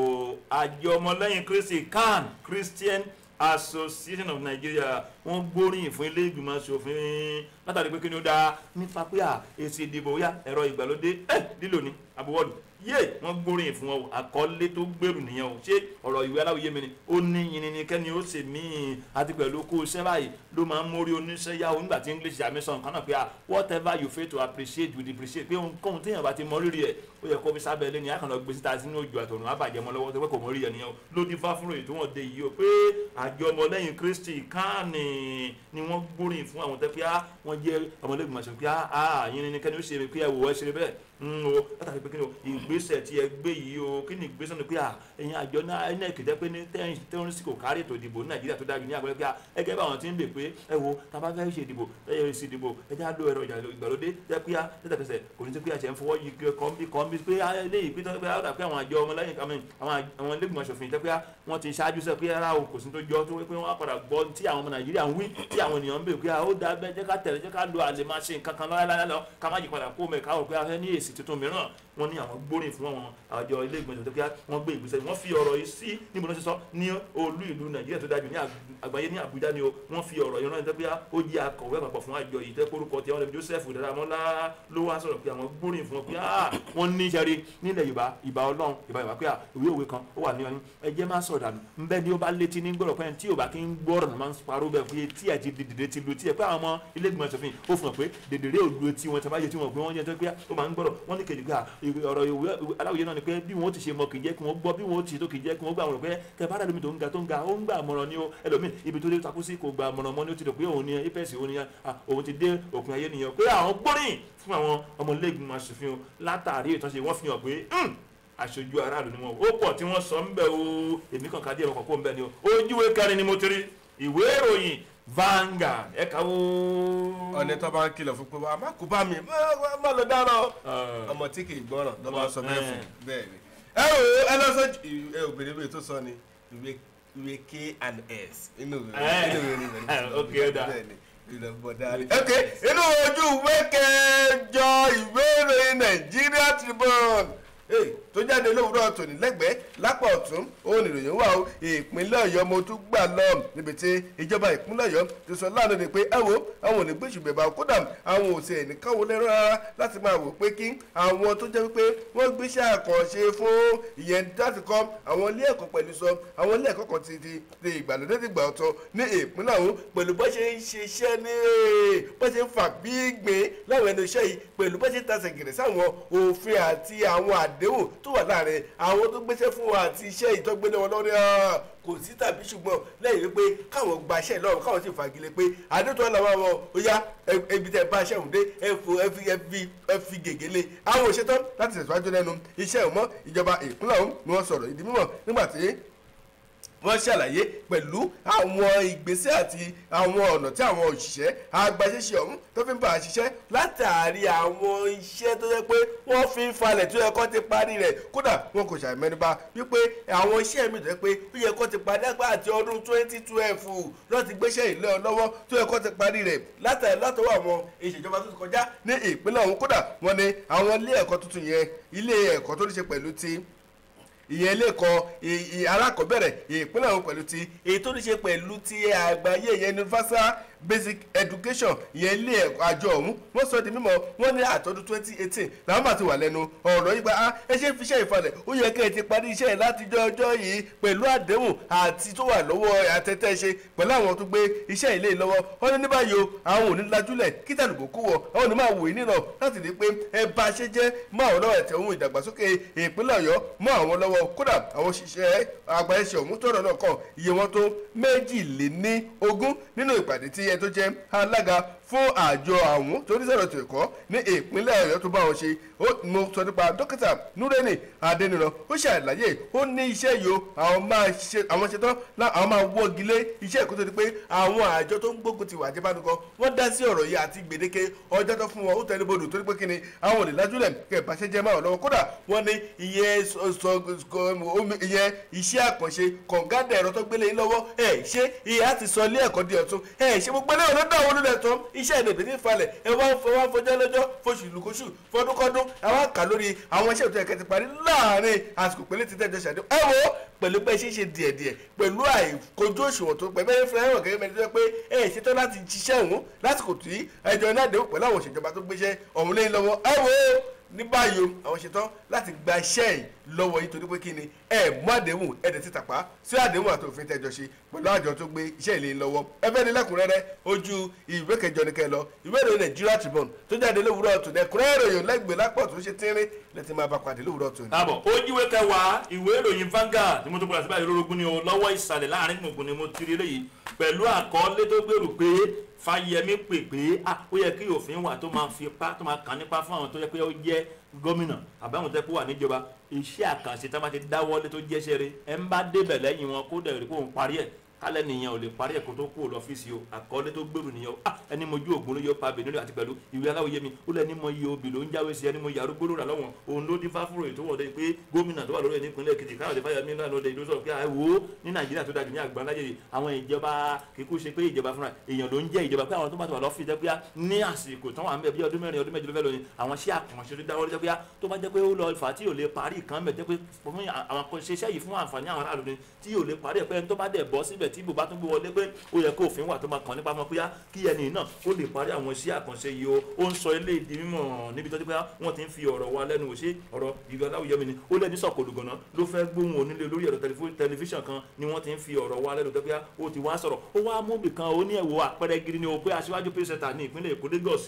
àjọ ọmọlẹ́yìn Kristi CAN Christian Association of Nigeria wọ́n gbóríyìn fún ilé ìgbìmọ̀ aṣòfin látàrí pé kí ni ó dáa nípa pé èsì ìdìbò yá ẹ̀rọ ìgbàlódé lílò ní abuwọ́lù wọ́n gbóríyìn fún wọn àkọlé tó gbèrú nìyẹn o ṣé ọ̀rọ̀ ìwé aláwòye mi ni ó ní yìnyín kẹ́ni ó ṣe míì àti pẹ̀lú kó iṣẹ́ báyìí ló máa ń mórí oníṣẹ́ yá o nígbà tí English àmísàn kan náà pé whatever you fail to appreciate you depreciate pé ohunkóhun téèyàn bá ti mọ rírì ẹ̀ ó yẹ kó fi sábẹ́ lé ní àkànlọ́ gbé síta sínú òjò àtọ̀run àbàjẹ́ mọ́ lọ́wọ́ tó pé kò mọ rí ẹ̀ nìyẹn o ló dín fáfúrò èyí tó wọ́n dé yìí o pé àjọ ọmọlẹ́yìn Kristi CAN ni wọ́n gbóríyìn fún àwọn tẹ́ pé wọ́n jẹ́ ọmọlẹ́gbẹ̀mọ̀ aṣòfin pé yìnyín kẹ́ni ó ṣe pé ẹ wò ẹ ṣe bẹ́ẹ̀ o látàrí pé kí ni o ìgbésẹ̀ tí ẹ gbé yìí o kí ni ìgbésẹ̀ ni pé ẹ̀yin àjọ náà INEC jẹ́ pé ní tẹ́rọ̀sì kò kárí ètò ìdìbò ní Nàìjíríà tó dájú ní àgbẹ̀rẹ̀ pé ẹgẹ́ bá wọn ti ń bè pé ẹ wo tá a bá fẹ́ ṣe ìdìbò èsì ìdìbò ẹ já lo ẹ̀rọ ìgbàlódé jẹ́ pé tẹ́tẹ̀kẹsẹ̀ kò ní sí pé àṣẹ ń fọwọ́ yìí kọ́ńbí pé eléyìí pé àwọn àjọ ọmọlẹ́yìn àwọn ilé-ìgbìmọ̀ aṣòfin jẹ́ pé wọ́n ti ṣáájú sẹ́ pé ara o kò sí tó jọ tó pé wọ́n á padà gbọ́ tí àwọn ọmọ Nàìjíríà ń wí tí àwọn ènìyàn ń bè pé ó dá bẹ́ẹ̀ jẹ́ ká tẹ̀lé jẹ́ ká lo àlè máa ṣe nǹkan kan lọ́wọ́ ká má yí padà kó mẹ́ka rò pé a fẹ́ ní èsì tuntun mìíràn wọ́n ní àwọn gbóríyìn fún àwọn àjọ ilé ìgbìmọ̀ tó kí wọ́n gbé ìgbésẹ̀ wọ́n fi ọ̀rọ̀ yìí sí níbo ló ṣe sọ ní olú ìlú Nàìjíríà tó dájú ní àgbáyé ní Àbújá ni o wọ́n fi ọ̀rọ̀ yìí rán ẹni ó jẹ́ akọ̀wé àpapọ̀ fún àjọ yìí tẹ́ kórúkọ tí àwọn ẹbí Joseph Daramọ́lá ló wá sọ̀rọ̀ pé àwọn gbóríyìn fún wọn pé wọ́n ní ìṣẹ́rí nílẹ̀ Yorùbá ìbà Ọlọ́run ìbà pé ìwé òwe kan ó wà ní ọyún ẹjẹ́ máa sọ̀rọ̀ dànù ńbẹ́ ni ó bá létí ní gbọ́dọ̀ pé tí ò bá kí ń gbọ́rọ̀ ní máa ń parọ́ bẹ́ẹ̀ pé tí ẹ̀ ti dìde ti lu tí ẹ̀ pé àwọn ọmọ ilé ìgbìmọ̀ aṣòfin ó fún wọn pé dèdèrè òdu tí wọn ti máa yẹ tí wọn pé wọ́n yẹ tó pé ó máa ń gbọ́rọ̀ wọ́n ní kejì pé ọ̀rọ̀ ìwé aláwòye náà ni pé bí wọ́n ti ṣe mọ kì í jẹ́ kí wọ́n gbọ́ bí wọ́n ti tó kì í jẹ́ kí wọ́n gbà wọ́n pé kẹ bá dàbí tó ń ga ó ń gbà àmọ̀ràn ni ó ẹlòmíì ibi tó dé takú sí kò gba àmọ̀ràn mọ́ ni ó ti rò pé òun ni apc òun ti dé òpin ayé nìyẹn pé àwọn gbóríyìn fún àwọn ọmọlẹ́gbìmọ̀ aṣòfin látàrí ìtọ́sí wọ́n fi hàn pé aṣojú aráàlú ni wọn ó pọ̀ tí wọ́n sọ ń bẹ̀ o èmi kàn ká díẹ̀ wọn kàn kó ń bẹ̀ ni o ojúwe kẹrin ni mo ti rí ìwé ìròyìn Vanguard ẹ̀ka wo. ọ̀nẹ́ tó bá ń kìlọ̀ fún pé wàá má kú bá mi má lọ dáná ọmọ tí kì í gbọ́ràn lọ́ máa sọ bẹ́ẹ̀ fún bẹ́ẹ̀ ni. ẹ wò ó ẹ lọ sọ obìnrin bíi tó sọ ni ìwé K&S inú ìwé ni bẹ́ẹ̀ ni inú ojú ìwé kẹjọ ìwé ìròyìn Nigeria Tribune tó jáde lówùúrọ̀ tòní lẹ́gbẹ̀ẹ́ lápá ọ̀tún òun ìròyìn wà ó ìpínlẹ̀ Ọ̀yọ́ mo tún gbà lọ níbi tí ìjọba ìpínlẹ̀ Ọ̀yọ́ ti sọ lánàá ni pé ẹ wo àwọn ò ní gbé ṣùgbọ́n ìbá kódà àwọn ò sì ẹnìkan wo lẹ́rọ rárá láti máa wò pé kí àwọn tó jẹ́ wípé wọ́n gbéṣẹ́ àkànṣe fún ìyẹn láti kọ́ àwọn ilé ẹ̀kọ́ pẹ̀lú sọ àwọn ilé ẹ̀kọ́ kan ti ìgbàlódé ti gbà ọ̀tọ̀ ní ìpínlẹ̀ ọ̀hún pẹ̀lú bó ṣe ń ṣiṣẹ́ ní bó ṣe ń fà bí gbìn láwọn ẹnu iṣẹ́ yìí pẹ̀lú bó ṣe ń tasẹ̀ gẹ̀rẹ̀ sáwọn òfin àti àwọn àdéhùn tó wà láàrin àwọn tó gbéṣẹ́ fún wa àti iṣẹ́ ìtọ́gbélé wọn lórí kò sí tàbí ṣùgbọ́n lẹ́yìn wípé káwọn gba iṣẹ́ lọ́rùn káwọn sì fagilé pé àdéhùn tó wà láwọn àwọn ó yá ebi tẹ́ bá iṣẹ́ òun dé ẹ fi gègéle àwọn òṣètò láti tẹ̀síwájú lẹ́nu iṣẹ́ òun mọ́ ìjọba ìpínlẹ̀ ọ̀hún ni wọ́n sọ̀rọ̀ ìdí mímọ̀ nígbà tí wọ́n ṣàlàyé pẹ̀lú àwọn ìgbésẹ̀ àti àwọn ọ̀nà tí àwọn òṣìṣẹ́ agbaṣẹ́ṣe ọ̀hún tó fi ń bá a ṣiṣẹ́ látàrí àwọn iṣẹ́ tó yẹ pé wọ́n fi ń falẹ̀ tó yẹ kó ti parí rẹ̀ kódà wọn kò ṣàmẹ́nubà wípé àwọn iṣẹ́ mi tó yẹ pé ó yẹ kó ti parí àgbà àti ọdún 2012 lọ́ọ́ ti gbéṣẹ́ ìlú lọ́wọ́ tó yẹ kó ti parí rẹ̀ látọwọ́ àwọn ìṣèjọba tó ti kọjá ní ìpínlẹ̀ ọ̀hún kódà wọ́n ní àwọn ilé ẹ̀kọ́ tuntun yẹn ilé ẹ̀kọ́ tó ní ṣe pẹ̀lú ti ìyẹn ilé ẹ̀kọ́ alákọ̀ọ́bẹ̀rẹ̀ ìpínlẹ̀ ọ̀hún pẹ̀lú ti èyí tó ní ṣe pẹ̀lú ti àgbáyé ìyẹn universal basic education ìyẹn ilé ẹ̀kọ́ àjọ ọ̀hún wọ́n sọ di mímọ̀ wọ́n ní àtọ́dún 2018 làwọn bá ti wà lẹ́nu ọ̀rọ̀ yìí gba ẹ ṣe fi iṣẹ́ ìfalẹ̀ ó yẹ kẹ́ ẹ ti parí iṣẹ́ látijọ́ ọjọ́ yìí pẹ̀lú àdéhùn àti tó wà lọ́wọ́ àtẹ́tẹ́ ṣe pẹ̀lú àwọn tó gbé iṣẹ́ ilé lọ́wọ́ wọ́n ní ní báyìí o àwọn ò ní lajúlẹ̀ kí tàlùbọ̀ kó wọ̀ àwọn ò ní máa wò í nínà láti rí i pé ẹ bá ṣe jẹ́ mọ́ àwọn lọ́wọ́ ẹ̀tẹ̀ ohun ìdàgbàsókè ìpínlẹ̀ ọ̀yọ́ mọ́ àwọn lọ́wọ́ kódà àwọn òṣìṣẹ́ àgbáyéṣẹ́ ọ̀hún tọ̀rọ̀ náà kàn iye wọn tó 22 nínú ìpàdé tí ẹ tó jẹ́ alága fún àjọ àwọn tó ní sọ̀rọ̀ tó ẹ̀kọ́ ní ìpínlẹ̀ ọ̀yọ́ tó bá wọn ṣe mo sọ nípa dókítà Núrẹ́nì Adéníran ó ṣàlàyé ó ní iṣẹ́ yìí àwọn ṣetán àwọn máa wọ́gi lé iṣẹ́ ìkó tó di pé àwọn àjọ tó ń gbógun ti wà jẹ́bánukọ wọ́n dá sí ọ̀rọ̀ yìí àti gbèdéke ọjọ́ tó fún wọn ó tẹ̀lé bodò torí pé kíni àwọn ò lè lájúlẹ̀ kẹ̀ bá ṣe jẹ́ máa lọ́wọ́ kódà wọ́n ní ìyẹn iṣẹ́ àkànṣe kọ̀ǹgádà ẹ̀rọ tó gbélé lọ́wọ́ ṣé ìyá ti sọ ilé ẹ̀kọ́ di ọ̀tún ṣé gbogbo ilé ọ̀rọ̀ dáwọn olùdẹ̀ tán iṣẹ́ ìdèbè ní ìfalẹ̀ ẹ wá fọjọ́ lọ́jọ́ fóṣù lùkóṣù fọdúnkọ́dún àwọn kà lórí àwọn iṣẹ́ ìtọ́jú ẹ̀kẹ́ ti parí láàrin àsìkò pẹ̀lú ti tẹ́jọ́ ṣàdé ẹ wo pẹ̀lú pé ṣíṣe díẹ̀díẹ̀ pẹ̀lú àìkojú òṣùwọ̀n tó pẹ̀ bẹ́ẹ̀ fẹ́ràn ẹ̀wọ̀n gẹ́gẹ́ bẹ́ẹ̀ pé ẹ ṣetán láti ṣiṣẹ́ òun lásìkò tí ẹjọ́ náà dé pẹ̀lú àwọn òṣèjọba tó gbéṣẹ́ ọ̀hún lé lọ́wọ́ ẹ wo ní báyìí àwọn ṣetán láti gba iṣẹ́ yìí lọ́wọ́ yìí torí pé kí ni ẹ mú àdéhùn ẹ̀dẹ̀ ti tàpá sí àdéhùn àti òfin tẹ́jọ ṣe pẹ̀lú àjọ tó gbé iṣẹ́ ìlé lọ́wọ́ ẹ fẹ́ ní lẹ́kùnrẹ́rẹ́ ojú ìwé kẹjọ ní kẹ lọ ìwé ìròyìn Nigeria Tribune tó jáde lówùúrọ̀ ọ̀tún ẹ̀kúnrẹ́rẹ́ ìròyìn lẹ́gbẹ̀ẹ́ lápọ̀ tó ṣe tínrín lẹ́tí máa bá pàdé lówùúrọ̀ ọ̀tún. àbọ̀ ojúwe kẹwàá ìwé ìròyìn Vanguard ni mo tó padà síbáyìí lórogún ni o lọ́wọ́ ìsàlẹ̀ láàrin gbùngbùn ni mo ti rí léyìí pẹ̀lú àkọọ́lé tó gbèrú pé Fáyẹmí pè pé ó yẹ kí òfin wà tó máa kàn nípa fún àwọn tó yẹ pé ó jẹ́ gómìnà àbáwọn tẹ́ kó wà níjọba iṣẹ́ àkànṣe tá a máa ti dáwọ́lé tó jẹ́ṣẹ́ rẹ̀ ẹ̀ ń bá débẹ̀ lẹ́yìn wọn kó dẹ̀ rí kó ń parí ẹ̀ kálẹ̀ nìyẹn ò lè parí ẹ̀kọ́ tó kúrò lọ́fíìsì o àkọọ́lé tó gbèrú nìyẹn o ẹni mojú ògùn ló yọ pa bèèrè àti pẹ̀lú ìwé aláwòye mi ó lẹ́ni mọ iye obì ló ń jáwé sí ẹni mo yàrá gbóló rà lọ́wọ́n òun ló dín fáfúrò ètò wọ̀dẹ pé gómìnà tó wà lórí ẹ̀ nípínlẹ̀ Èkìtì Káyọ̀dé Fáyẹmí náà lọ́dẹ ìlú sọ̀rọ̀ pé àìwò ní Nàìjíríà tó dájú ní àgbáńláyé àwọn ìjọba kíkú ṣe pé ìjọba fúnra èèyàn ló ń jẹ́ ìjọba pé àwọn tó bá ti wà lọ́fíì jẹ́ pé ní àsìkò tán wà ń bẹ̀ bí ọdún mẹ́rin ọdún méjì ló fẹ́ lónìí àwọn ṣé àkànṣe tó dáwọ́ jẹ́ pé tó bá jẹ́ pé ó lọ fà tí ò lè parí ìkan bẹ̀ jẹ́ pé fún àwọn àkànṣe iṣẹ́ yìí fún àǹfààní àwọn aráàlú ni tí ò lè parí ẹ̀ pé ẹni tó bá dẹ̀ bọ́ síbẹ̀ tí ibò bá tún gbé wọlé pé ó yẹ kó òfin wà tó máa kàn nípa fún pé kí ẹni náà ó lè parí àwọn iṣẹ́ àkànṣe yìí ó ń sọ ilé ìdí mímọ̀ níbi tó ti pé wọ́n ti ń fi ọ̀rọ̀ wa lẹ́nu wò ṣe ọ̀rọ̀ ìgbà aláwùjọ mi ni ó lẹ́ni sọ̀kòlù gànà ló fẹ́ gbóhùn onílé lórí ẹ̀rọ tẹlifíṣàn kan ni wọ́n ti ń fi ọ̀rọ̀ wa lẹ́nu tó pé ó ti wá sọ̀rọ̀ ó wá mú bìkan ó ní ẹ̀wò àpẹẹrẹ gidi ni o pé aṣíwájú pẹ́sẹ̀tà ní ìpínlẹ̀ Èkó Lagos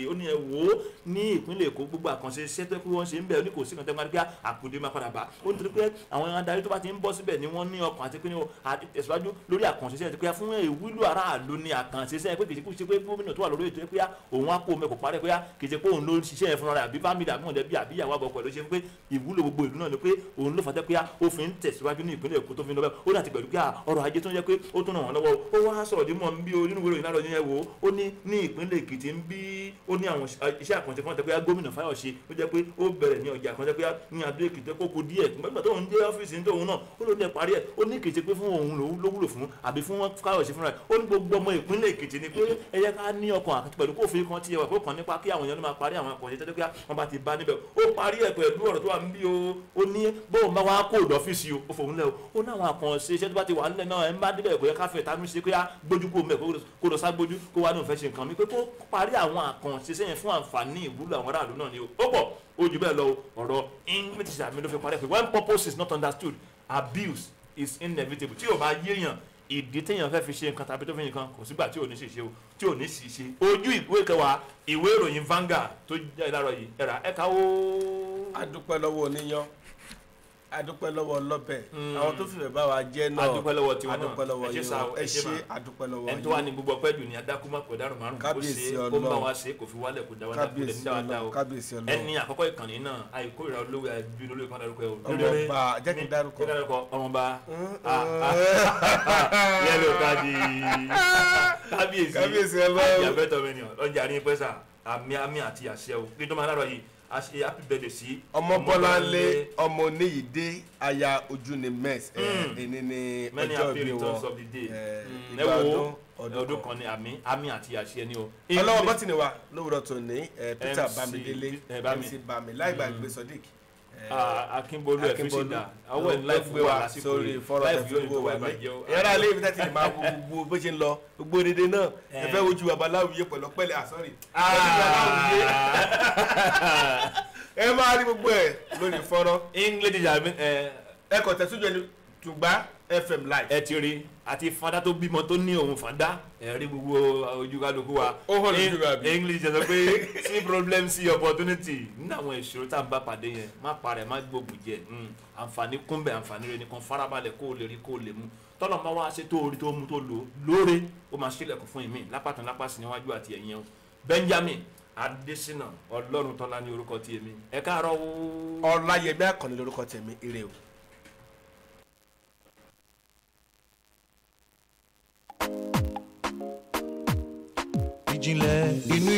ó ní ẹ̀wò ní ìpínlẹ̀ Èkó gbogbo àkànṣe iṣẹ́ tó pé wọ́n ṣe ń bẹ̀ ó ní kò sí kan tẹ́ pé àkùdé máa padà bá ó nítorí pé àwọn adarí tó bá ti ń bọ́ síbẹ̀ ni wọ́n ní ọkàn àti pé ní tẹ̀síwájú lórí àkànṣe iṣẹ́ tó pé fún ìwúlò aráàlú ní àkànṣe iṣẹ́ pé kìí ṣe pé gómìnà tó wà lórí ètò pé òun á kó mẹ́kọ̀ọ́ parẹ́ pé kìí ṣe pé òun ló ń ṣiṣẹ́ yẹn fúnra rẹ̀ àbí fámìlì àbí mọ̀lẹ́bí àbí ìyàwó àbọ̀ pẹ̀lú ṣe pé ìwúlò gbogbo ìlú náà ni pé òun ló fàtẹ́ pé ó fi ń tẹ̀síwájú ní ìpínlẹ̀ Èkó tó fi ń lọ bẹ́ẹ̀ ó dàtí pẹ̀lú pé ọrọ̀ ajé tó ń jẹ́ pé ó tún ràn wọ́n lọ́wọ́ ó wá sọ̀rọ̀ dí mọ́ ń bí onínúwé ìròyìn láàrọ̀ yẹn wò ó ní ìpínlẹ̀ Èkìtì ń bí ó ní àwọn iṣẹ́ àkànṣe kan tẹ́ pé gómìnà Fáyọ̀ṣe ó jẹ́ pé ó bẹ̀rẹ̀ ní ọjà kan tẹ́ pé ní Adó Èkìtì kó kó díẹ̀ nígbà tó ń dé ọ́fíìsì ní tòun náà ó ló ní parí ẹ̀ ó ní kìí ṣe pé fún òun ló wúlò fún àbí fún Fáyọ̀ṣe fúnra ẹ̀ ó ní gbogbo ọmọ ìpínlẹ̀ Èkìtì ni pé ẹ yẹ ká ní ọkàn àti pẹ̀lú kófin kan tí ẹ wà pé kàn nípa kí àwọn èèyàn máa parí àwọn àkànṣe tẹ́lẹ̀ pé wọ́n bá ti bá níbẹ̀ ó parí ẹ̀ pẹ̀lú ọ̀rọ̀ tó wà ń bí ó ní bóun bá wá kó lọ́fíìsì ó fòun lẹ́ ó ní àwọn àkànṣe iṣẹ́ tó bá ti wà nílẹ̀ náà ẹ̀ ń bá níbẹ̀ kò yẹ ká fẹ́ tánú ṣe pé gbójú kó mẹ́ kó lọ ságbójú kó wá náà fẹ́ ṣe nǹkan mi pé kó parí àwọn àkànṣe iṣẹ́ yẹn fún àǹfààní ìwúlò àwọn aráàlú náà ni ó pọ̀ ó jù bẹ́ẹ̀ lọ ọ̀rọ̀ english àmì ló fi parí pé when purpose is not understood abuse is inevitable tí ò bá yéèyàn ìdí téèyàn fẹ́ fi ṣe nǹkan tàbí tó fi nǹkan kò sígbà tí ò ní ṣe o tí ò ní sì ṣe ojú ìwé kẹwàá ìwé ìròyìn Vanguard tó jẹ́ ìlàrọ̀ yìí ẹ̀ka ó. adúpẹ́ lọ́wọ́ oníyan adúpẹ́ lọ́wọ́ ọlọ́bẹ̀ àwọn tó fìfẹ́ bá wa jẹ́ náà adúpẹ́ lọ́wọ́ tiwọn náà adúpẹ́ lọ́wọ́ ẹ ṣé sá o, ẹ ṣé adúpẹ́ lọ́wọ́ ẹni tó wà ní gbogbo ọpẹ́ jù ní adákúmọ̀ pẹ̀ dárò márùn kó ṣe kó bá wa ṣe kò fi wálẹ̀ kò dáwọ́ dákú lẹ̀ ní dáadáa o ẹni àkọ́kọ́ ìkànnì náà àìkórìíra olówó ẹbí olówó kan dárúkọ o. ọmọọba jẹ́ kí n dárúkọ ọmọọba yẹlò kábíyèsí àjàbẹ́tọ̀ mẹ́nìyàn ọjà àríyìn pẹ́sà àmì àti àṣẹ o kí n tó máa lárọ̀ yìí a ṣe happy birthday sí ọmọbọ́láńlé ọmọ oníyìídé aya ojú ni mess ẹni ní many ọjọ́ happy ìbí returns wọn of the day ìgbà ọdún kan ní àmì àti àṣẹ ni o. ọlọ́wọ́ bọ́tìnì wa lówùrọ̀ tó ní Peter MC Bamidele Bami. MC Bami láì gbàgbé Sodiq Akínbolú ẹ̀fíṣìdà àwọn ẹ̀ láìfù wà lásìkò sórí fọ́nrán láìfù yóò tẹ̀síwò ní wà wà ní bàjẹ́ o. ẹ̀rọ alẹ́ ibi tẹ́tí máa wo gbogbo bó ṣe ń lọ gbogbo dédé náà ẹ fẹ́ wojú babaláwo yé pẹ̀lú pẹ́lẹ́ àsọ́rì ẹ máa rí gbogbo ẹ̀ lórí fọ́nrán English teacher ẹ kọ̀ tẹ̀síwò ẹni Tùngbá FM live. ẹ ti rí àti fada tó bímọ tó ní òun fada ẹ rí gbogbo ojú kálukú wa Ó hàn lójú wa bí. English sọ pé see problem see opportunity nínú àwọn ìṣòro tá à ń bá pàdé yẹn má parẹ́ má gbógun jẹ àǹfààní kúnbẹ̀ àǹfààní rẹ nìkan farabalẹ̀ kó o lè rí kó o lè mú tọ́lọ̀ máa wá ṣe tó orí tó mú tó lò lóore ó máa ṣílẹ̀kùn fún ìmí lápàtàn lápàsí níwájú àti ẹ̀yìn o Benjamin Adésínà Ọlọ́run tọ́lá ní orúkọ tí èmi ẹ káàárọ̀ o. Ọláyẹmí Àkànní lórúkọ tèmi ire o. ìjìnlẹ̀ inú